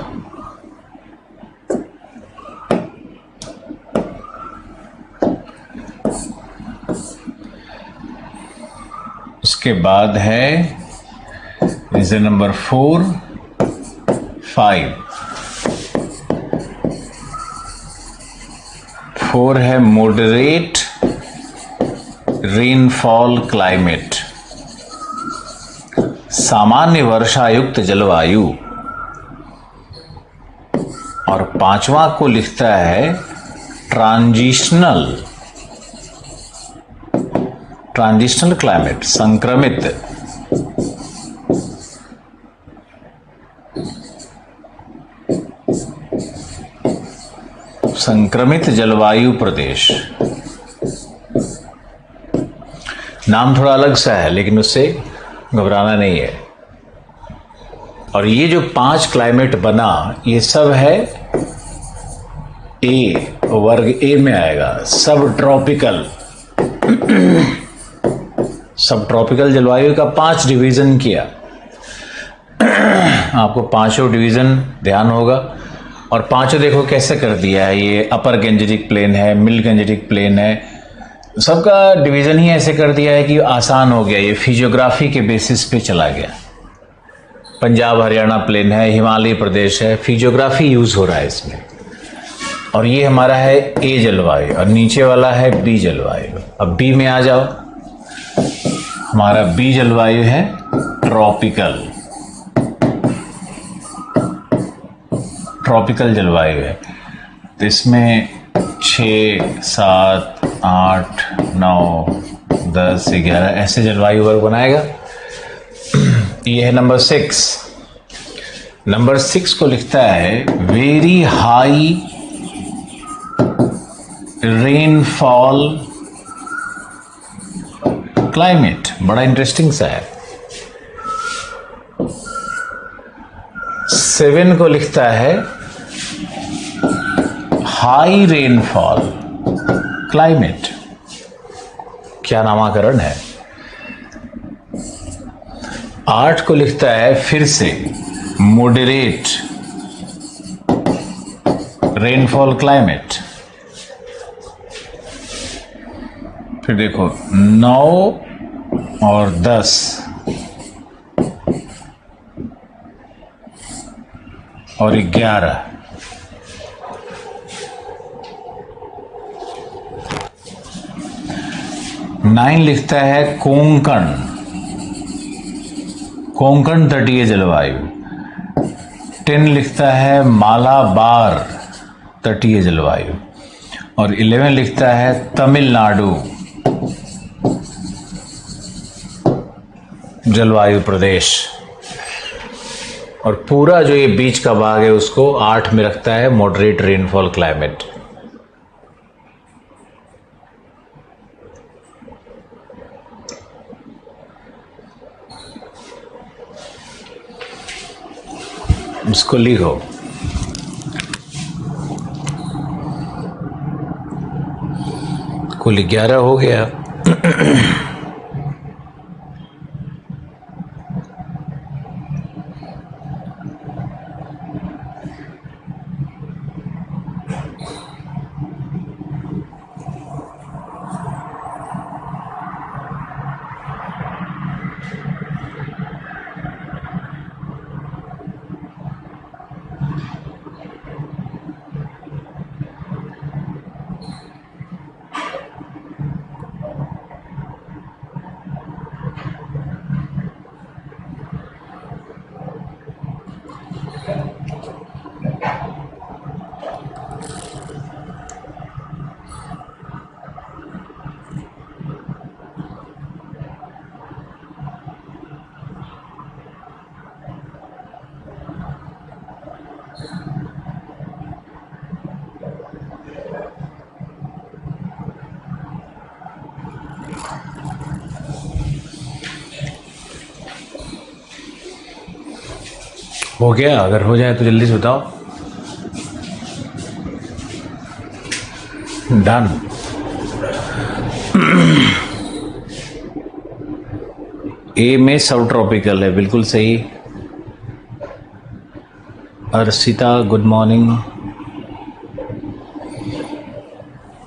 उसके बाद है रीजन नंबर 4, 5। 4 है मॉडरेट रेनफॉल क्लाइमेट, सामान्य वर्षायुक्त जलवायु। और 5वां को लिखता है ट्रांजिशनल क्लाइमेट, संक्रमित जलवायु प्रदेश। नाम थोड़ा अलग सा है लेकिन उससे घबराना नहीं है। और ये जो 5 क्लाइमेट बना ये सब है ए, वर्ग ए में आएगा। सब ट्रॉपिकल जलवायु का 5 डिवीजन किया। आपको 5 डिवीजन ध्यान होगा। और 5 देखो कैसे कर दिया है। ये अपर गैंजेटिक प्लेन है, मिड गैंजेटिक प्लेन है, सबका डिवीजन ही ऐसे कर दिया है कि आसान हो गया। ये फिजियोग्राफी के बेसिस पे चला गया। पंजाब हरियाणा प्लेन है, हिमालय प्रदेश है, फिजियोग्राफी यूज हो रहा है इसमें। और ये हमारा है ए जलवायु और नीचे वाला है बी जलवायु। अब बी में आ जाओ, हमारा बी जलवायु है ट्रॉपिकल जलवायु है। तो इसमें 6, 7, 8, 9, 10, 11 ऐसे जलवायु वर्ग बनाएगा। ये है नंबर 6। नंबर 6 को लिखता है वेरी हाई रेनफॉल क्लाइमेट। बड़ा इंटरेस्टिंग सा है। 7 को लिखता है हाई रेनफॉल क्लाइमेट। क्या नामाकरण है। 8 को लिखता है फिर से मॉडरेट रेनफॉल क्लाइमेट। फिर देखो 9 और 10 और 11 9 लिखता है कोंकण, कोंकण तटीय जलवायु। 10 लिखता है मालाबार तटीय जलवायु। और 11 लिखता है तमिलनाडु जलवायु प्रदेश। और पूरा जो ये बीच का भाग है उसको 8 में रखता है मॉडरेट रेनफॉल क्लाइमेट। इसको लिखो। कुल 11 हो गया। हो गया? अगर हो जाए तो जल्दी से बताओ। डन। ए में सब ट्रॉपिकल है, बिल्कुल सही। Arshita good morning.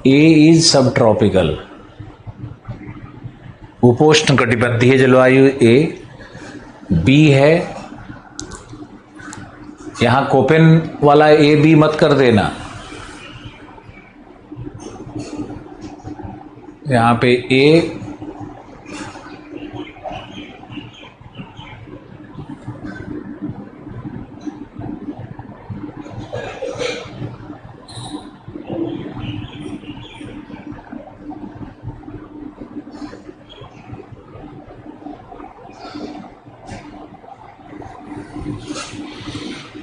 A is सब ट्रॉपिकल, उपोष्ण कटिबंधीय जलवायु ए। बी है, यहां कोपेन वाला ए बी मत कर देना, यहां पे ए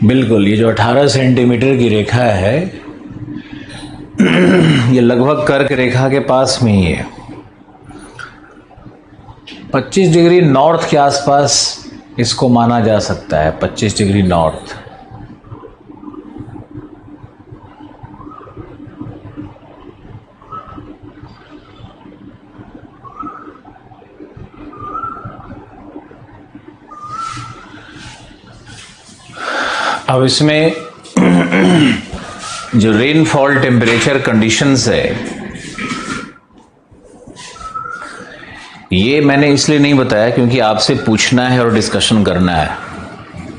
बिल्कुल। ये जो 18 सेंटीमीटर की रेखा है ये लगभग कर्क रेखा के पास में ही है। 25 डिग्री नॉर्थ के आसपास इसको माना जा सकता है, 25 डिग्री नॉर्थ। अब इसमें जो रेनफॉल टेम्परेचर कंडीशंस है ये मैंने इसलिए नहीं बताया क्योंकि आपसे पूछना है और डिस्कशन करना है।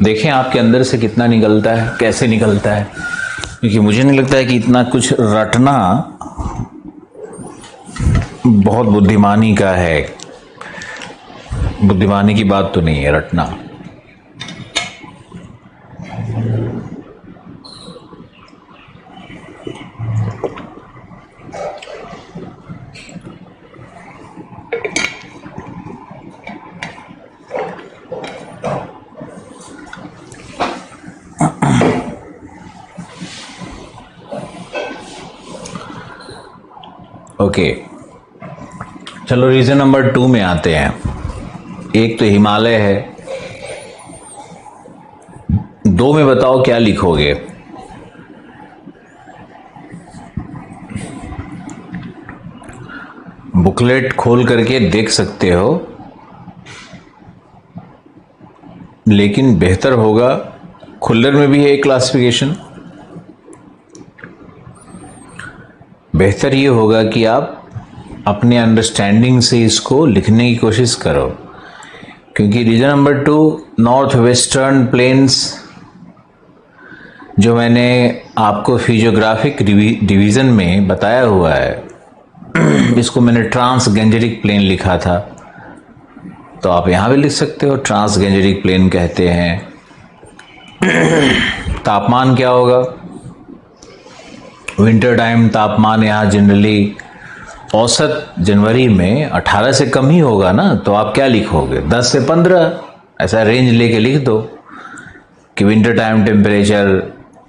देखें आपके अंदर से कितना निकलता है, कैसे निकलता है, क्योंकि मुझे नहीं लगता है कि इतना कुछ रटना बहुत बुद्धिमानी का है। बुद्धिमानी की बात तो नहीं है रटना। ओके, चलो रीजन नंबर 2 में आते हैं। एक तो हिमालय है, 2 में बताओ क्या लिखोगे। बुकलेट खोल करके देख सकते हो, लेकिन बेहतर होगा खुल्लर में भी है एक क्लासिफिकेशन। बेहतर ये होगा कि आप अपने अंडरस्टैंडिंग से इसको लिखने की कोशिश करो, क्योंकि reason number 2 north western plains जो मैंने आपको फिजियोग्राफिक डिवीज़न में बताया हुआ है इसको मैंने ट्रांसगेंजेरिक प्लेन लिखा था, तो आप यहां भी लिख सकते हो ट्रांसगेंजेरिक प्लेन कहते हैं। तापमान क्या होगा? विंटर टाइम तापमान यहाँ जनरली औसत जनवरी में 18 से कम ही होगा ना, तो आप क्या लिखोगे? 10 से 15, ऐसा रेंज लेके लिख दो कि विंटर टाइम टेम्परेचर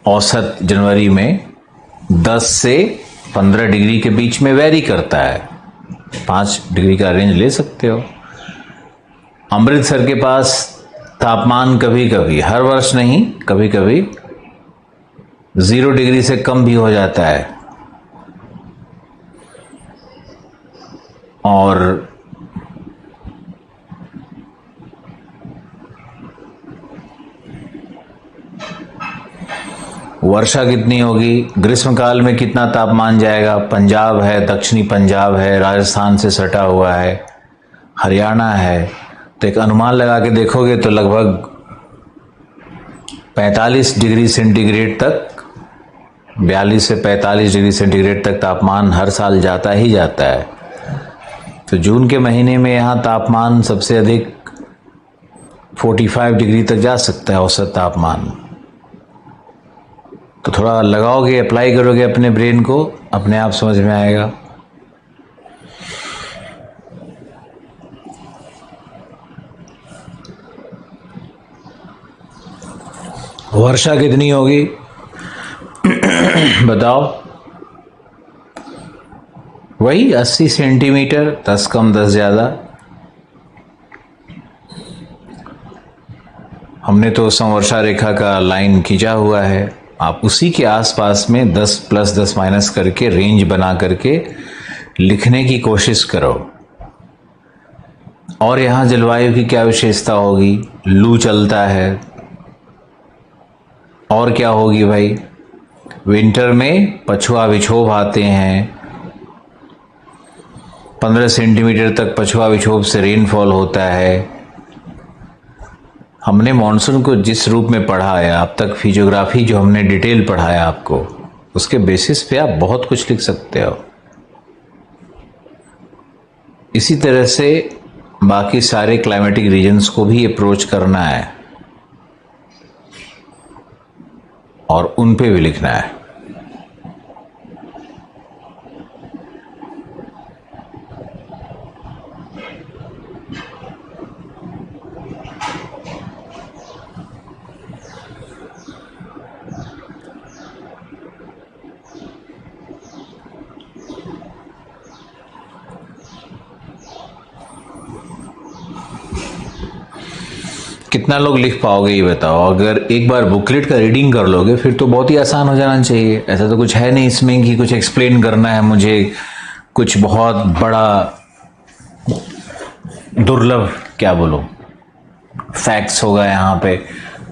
औसत जनवरी में 10 से 15 डिग्री के बीच में वेरी करता है। 5 डिग्री का रेंज ले सकते हो। अमृतसर के पास तापमान कभी कभी, हर वर्ष नहीं, कभी कभी 0 डिग्री से कम भी हो जाता है। और वर्षा कितनी होगी? ग्रीष्मकाल में कितना तापमान जाएगा? पंजाब है, दक्षिणी पंजाब है, राजस्थान से सटा हुआ है, हरियाणा है, तो एक अनुमान लगा के देखोगे तो लगभग 45 डिग्री सेंटीग्रेड तक, 42 से 45 डिग्री सेंटीग्रेड तक तापमान हर साल जाता ही जाता है। तो जून के महीने में यहाँ तापमान सबसे अधिक 45 डिग्री तक जा सकता है औसत तापमान। तो थोड़ा लगाओगे, अप्लाई करोगे अपने ब्रेन को, अपने आप समझ में आएगा। वर्षा कितनी होगी बताओ? वही 80 सेंटीमीटर, 10 कम 10 ज़्यादा। हमने तो संवर्षा रेखा का लाइन खींचा हुआ है, आप उसी के आसपास में 10 प्लस 10 माइनस करके रेंज बना करके लिखने की कोशिश करो। और यहाँ जलवायु की क्या विशेषता होगी? लू चलता है। और क्या होगी भाई? विंटर में पछुआ विक्षोभ आते हैं, 15 सेंटीमीटर तक पछुआ विक्षोभ से रेनफॉल होता है। हमने मॉनसून को जिस रूप में पढ़ा है, अब तक फिजियोग्राफी जो हमने डिटेल पढ़ाया आपको, उसके बेसिस पे आप बहुत कुछ लिख सकते हो। इसी तरह से बाकी सारे क्लाइमेटिक रीजन्स को भी अप्रोच करना है और उन पे भी लिखना है। कितना लोग लिख पाओगे ये बताओ? अगर एक बार बुकलेट का रीडिंग कर लोगे फिर तो बहुत ही आसान हो जाना चाहिए। ऐसा तो कुछ है नहीं इसमें कि कुछ एक्सप्लेन करना है मुझे, कुछ बहुत बड़ा दुर्लभ क्या बोलो फैक्ट्स होगा यहाँ पे।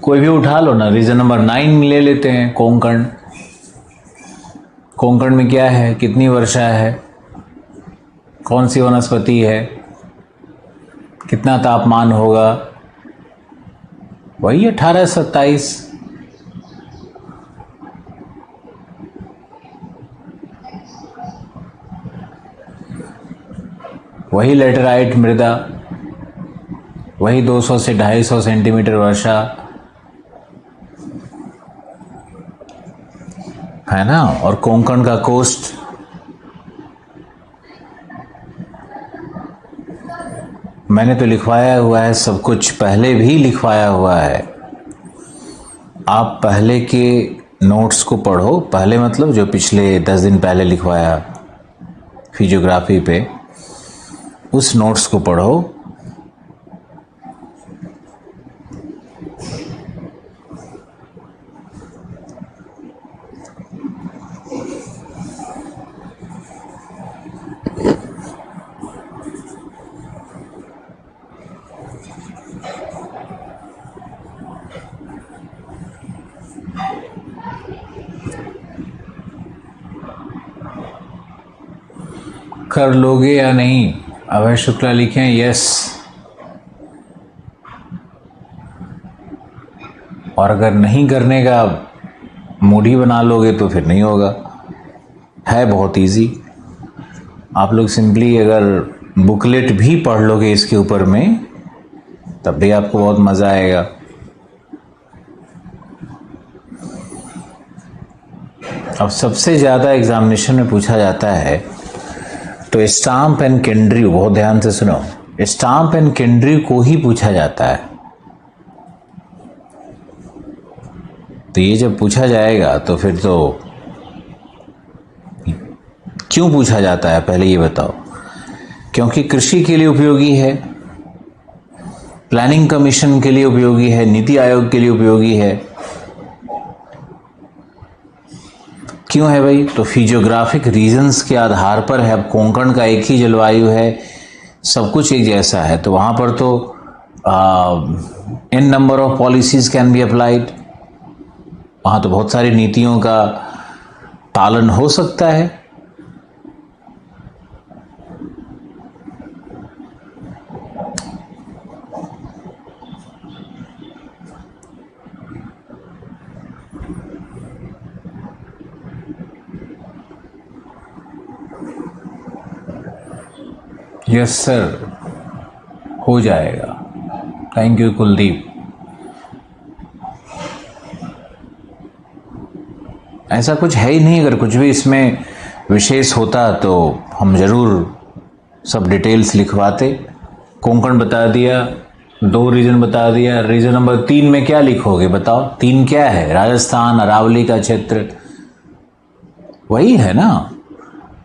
कोई भी उठा लो ना। रीजन नंबर 9 ले लेते हैं, कोंकण। कोंकण में क्या है? कितनी वर्षा है? कौन सी वनस्पति है? कितना तापमान होगा? वही 1827। वही लेटराइट मृदा, वही 200 से 250 सेंटीमीटर वर्षा, है ना। और कोंकण का कोस्ट, मैंने तो लिखवाया हुआ है सब कुछ, पहले भी लिखवाया हुआ है। आप पहले के नोट्स को पढ़ो, पहले मतलब जो पिछले 10 दिन पहले लिखवाया फिजियोग्राफी पे, उस नोट्स को पढ़ो। कर लोगे या नहीं? अभय शुक्ला लिखें यस, और अगर नहीं करने का मूड ही बना लोगे तो फिर नहीं होगा। है बहुत इजी। आप लोग सिंपली अगर बुकलेट भी पढ़ लोगे इसके ऊपर में, तब भी आपको बहुत मज़ा आएगा। अब सबसे ज़्यादा एग्जामिनेशन में पूछा जाता है तो स्टाम्प एंड केंड्री, बहुत ध्यान से सुनो, स्टाम्प एंड केंड्री को ही पूछा जाता है। तो ये जब पूछा जाएगा तो फिर तो क्यों पूछा जाता है पहले ये बताओ। क्योंकि कृषि के लिए उपयोगी है, प्लानिंग कमीशन के लिए उपयोगी है, नीति आयोग के लिए उपयोगी है। क्यों है भाई? तो फिजियोग्राफिक रीजंस के आधार पर है। अब कोंकण का एक ही जलवायु है, सब कुछ एक जैसा है, तो वहां पर तो n number of policies can be applied. वहां तो बहुत सारी नीतियों का पालन हो सकता है। यस सर, हो जाएगा। Thank you Kuldeep. ऐसा कुछ है ही नहीं। अगर कुछ भी इसमें विशेष होता तो हम जरूर सब डिटेल्स लिखवाते। कोंकण बता दिया, 2 रीजन बता दिया, रीजन नंबर 3 में क्या लिखोगे बताओ? 3 क्या है? राजस्थान, अरावली का क्षेत्र, वही है ना।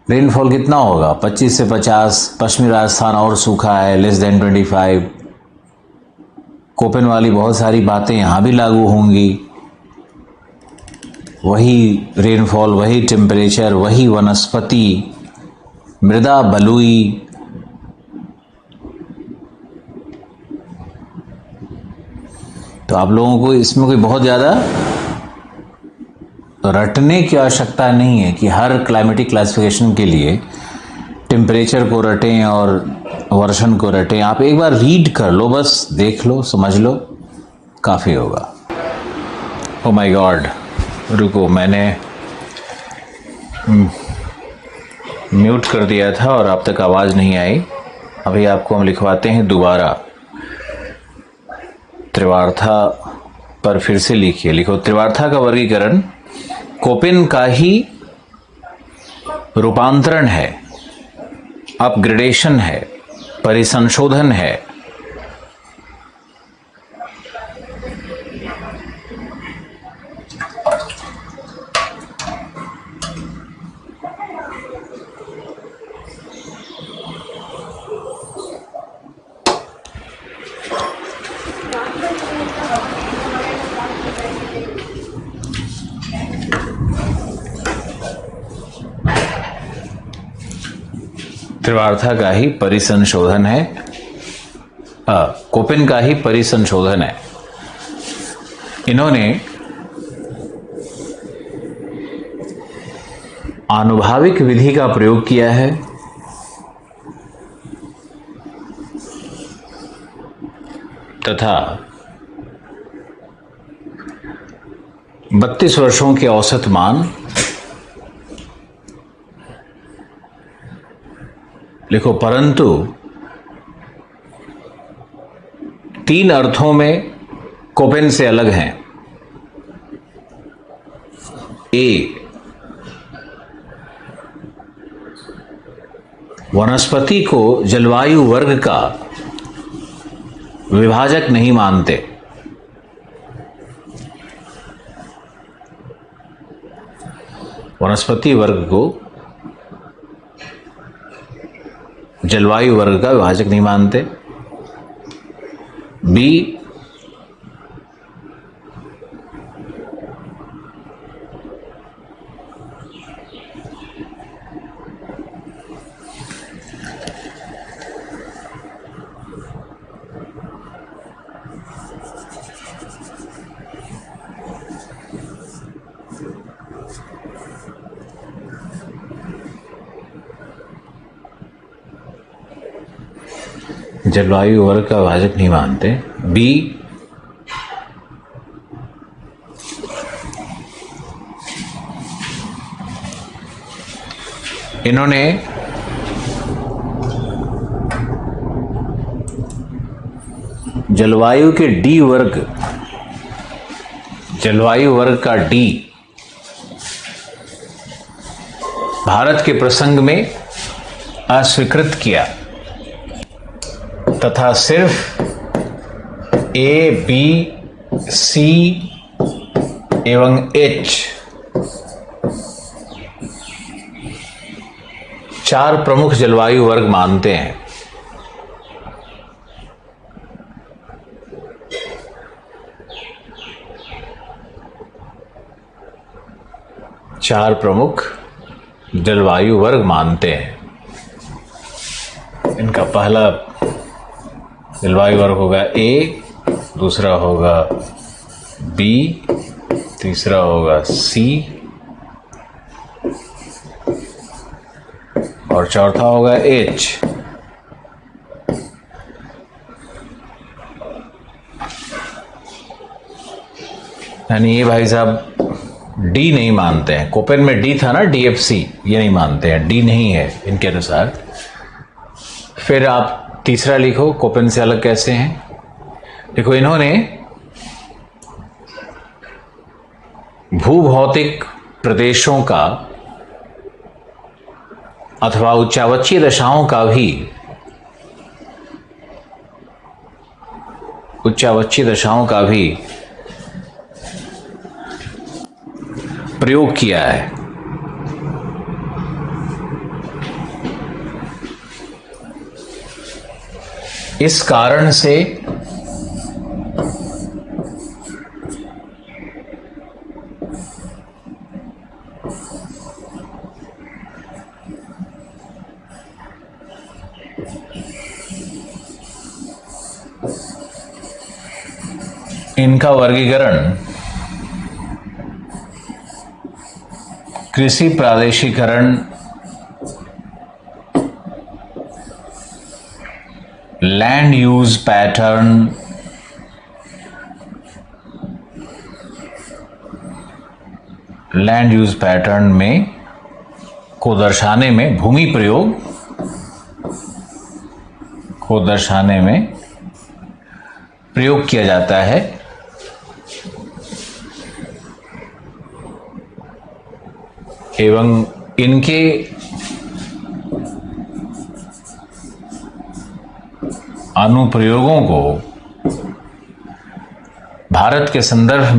रेनफॉल कितना होगा? 25 से 50। पश्चिमी राजस्थान और सूखा है, लेस देन 25। कोपेन वाली बहुत सारी बातें यहां भी लागू होंगी। वही रेनफॉल, वही टेम्परेचर, वही वनस्पति, मृदा बलुई। तो आप लोगों को इसमें कोई बहुत ज़्यादा रटने की आवश्यकता नहीं है कि हर क्लाइमेटिक क्लासिफिकेशन के लिए टेम्परेचर को रटें और वर्षन को रटें। आप एक बार रीड कर लो, बस देख लो, समझ लो, काफ़ी होगा। ओ माय गॉड, रुको, मैंने म्यूट कर दिया था और अब तक आवाज़ नहीं आई। अभी आपको हम लिखवाते हैं दोबारा। त्रिवार्था पर फिर से लिखिए। लिखो, त्रिवार्था का वर्गीकरण कोपेन का ही रूपांतरण है, अपग्रेडेशन है, परिसंशोधन है। त्रिवार्था का ही परिसंशोधन है, कोपेन का ही परिसंशोधन है। इन्होंने आनुभाविक विधि का प्रयोग किया है तथा 32 वर्षों के औसत मान, लिखो, परंतु 3 अर्थों में कोपेन से अलग हैं। ए, वनस्पति को जलवायु वर्ग का विभाजक नहीं मानते। वनस्पति वर्ग को जलवायु वर्ग का विभाजक नहीं मानते। बी, जलवायु वर्ग का विभाजक नहीं मानते। बी, इन्होंने जलवायु के डी वर्ग, जलवायु वर्ग का डी भारत के प्रसंग में अस्वीकृत किया तथा सिर्फ ए, बी, सी एवं एच 4 प्रमुख जलवायु वर्ग मानते हैं। चार प्रमुख जलवायु वर्ग मानते हैं। इनका पहला जलवायु वर्ग होगा ए, दूसरा होगा बी, तीसरा होगा सी और चौथा होगा एच। यानी ये भाई साहब डी नहीं मानते हैं। कोपेन में डी था ना, डीएफसी, ये नहीं मानते हैं, डी नहीं है इनके अनुसार। फिर आप तीसरा लिखो, कोपेन से अलग कैसे हैं। देखो, इन्होंने भूभौतिक प्रदेशों का अथवा उच्चावचीय दशाओं का भी, उच्चावचीय दशाओं का भी प्रयोग किया है। इस कारण से इनका वर्गीकरण कृषि प्रादेशिकरण, land use pattern, land use pattern में को दर्शाने में, भूमि प्रयोग को दर्शाने में प्रयोग किया जाता है। एवं इनके अनुप्रयोगों को भारत के संदर्भ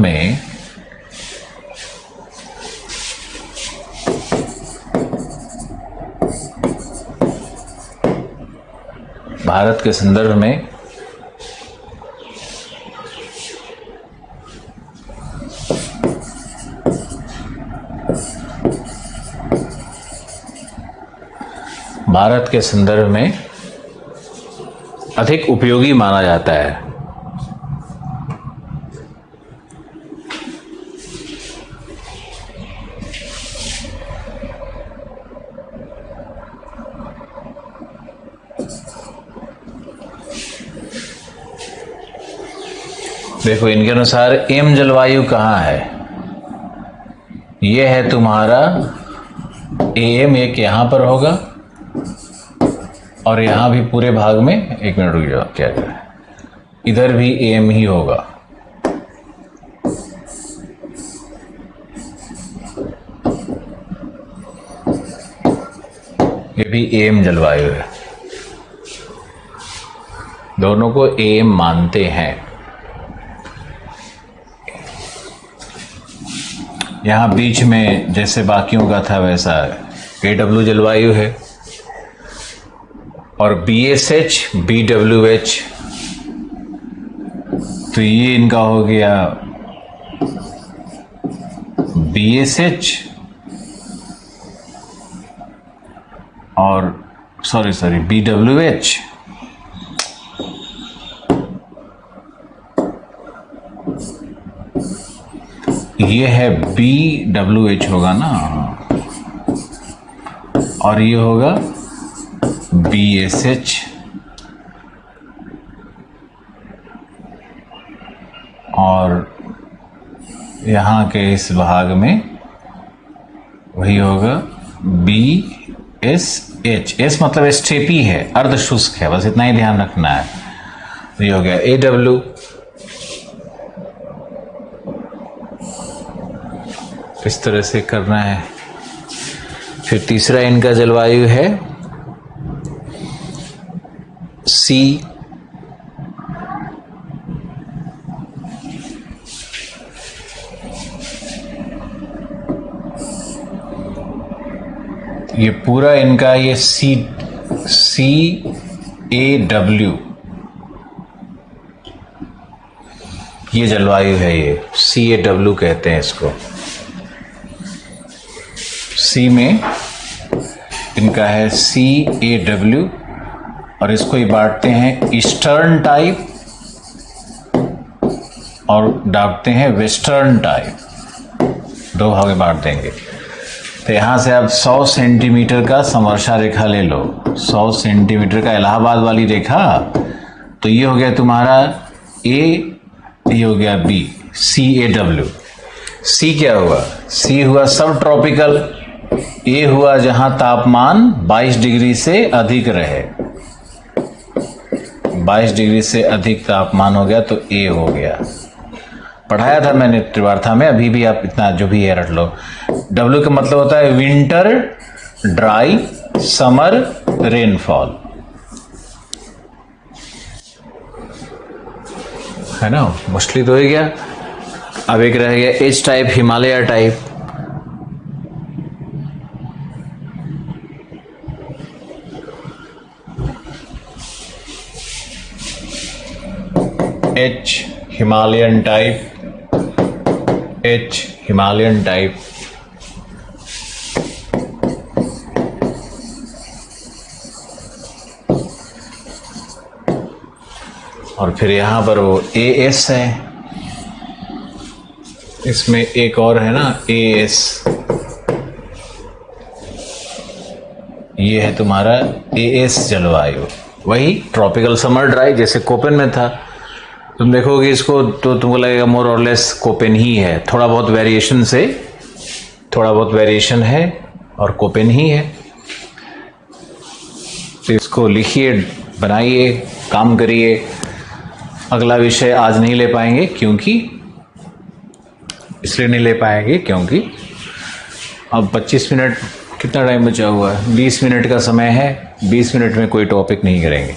में अधिक उपयोगी माना जाता है। देखो, इनके अनुसार एम जलवायु कहाँ है? यह है तुम्हारा एम, एक यहां पर होगा और यहां भी पूरे भाग में, एक मिनट रुक जाओ, क्या करें, इधर भी एम ही होगा। ये भी एम जलवायु है। दोनों को एम मानते हैं। यहां बीच में जैसे बाकियों का था वैसा एडब्ल्यू जलवायु है और BSH, BWH, तो ये इनका हो गया BSH और BWH। ये है BWH होगा ना, और ये होगा BSH और यहाँ के इस भाग में वही होगा BSH। एस मतलब स्टेपी है, अर्ध शुष्क है, बस इतना ही ध्यान रखना है। ये हो गया AW। इस तरह से करना है। फिर तीसरा इनका जलवायु है C। ये पूरा इनका ये CAW, ये जलवायु है, ये CAW कहते हैं इसको। C में इनका है CAW और इसको ही बांटते हैं ईस्टर्न टाइप और बांटते हैं वेस्टर्न टाइप। दो भाग में बांट देंगे। तो यहाँ से आप 100 सेंटीमीटर का समवर्षा रेखा ले लो, 100 सेंटीमीटर का इलाहाबाद वाली रेखा। तो ये हो गया तुम्हारा A, ये हो गया B, CAW। C क्या हुआ? C हुआ सब ट्रॉपिकल। A हुआ जहां तापमान 22 डिग्री से अधिक रहे, 22 डिग्री से अधिक तापमान हो गया तो A हो गया। पढ़ाया था मैंने त्रिवार्था में, अभी भी आप इतना जो भी है रट लो। W का मतलब होता है विंटर ड्राई, समर रेनफॉल, है ना। मोस्टली तो हो गया। अब एक रह गया H type, Himalaya type. H Himalayan type, H Himalayan type. और फिर यहां पर वो AS है, इसमें एक और है ना AS, ये है तुम्हारा AS जलवायु। वही ट्रॉपिकल समर ड्राई जैसे कोपेन में था। तुम देखोगे इसको तो तुमको लगेगा मोर और लेस कोपेन ही है, थोड़ा बहुत वेरिएशन से, थोड़ा बहुत वेरिएशन है और कोपेन ही है। तो इसको लिखिए, बनाइए, काम करिए। अगला विषय आज नहीं ले पाएंगे, क्योंकि इसलिए नहीं ले पाएंगे क्योंकि अब 25 मिनट, कितना टाइम बचा हुआ है? 20 मिनट का समय है। 20 मिनट में कोई टॉपिक नहीं करेंगे।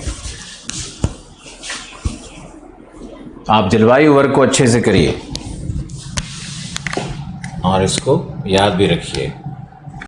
आप जलवायु वर्ग को अच्छे से करिए और इसको याद भी रखिए।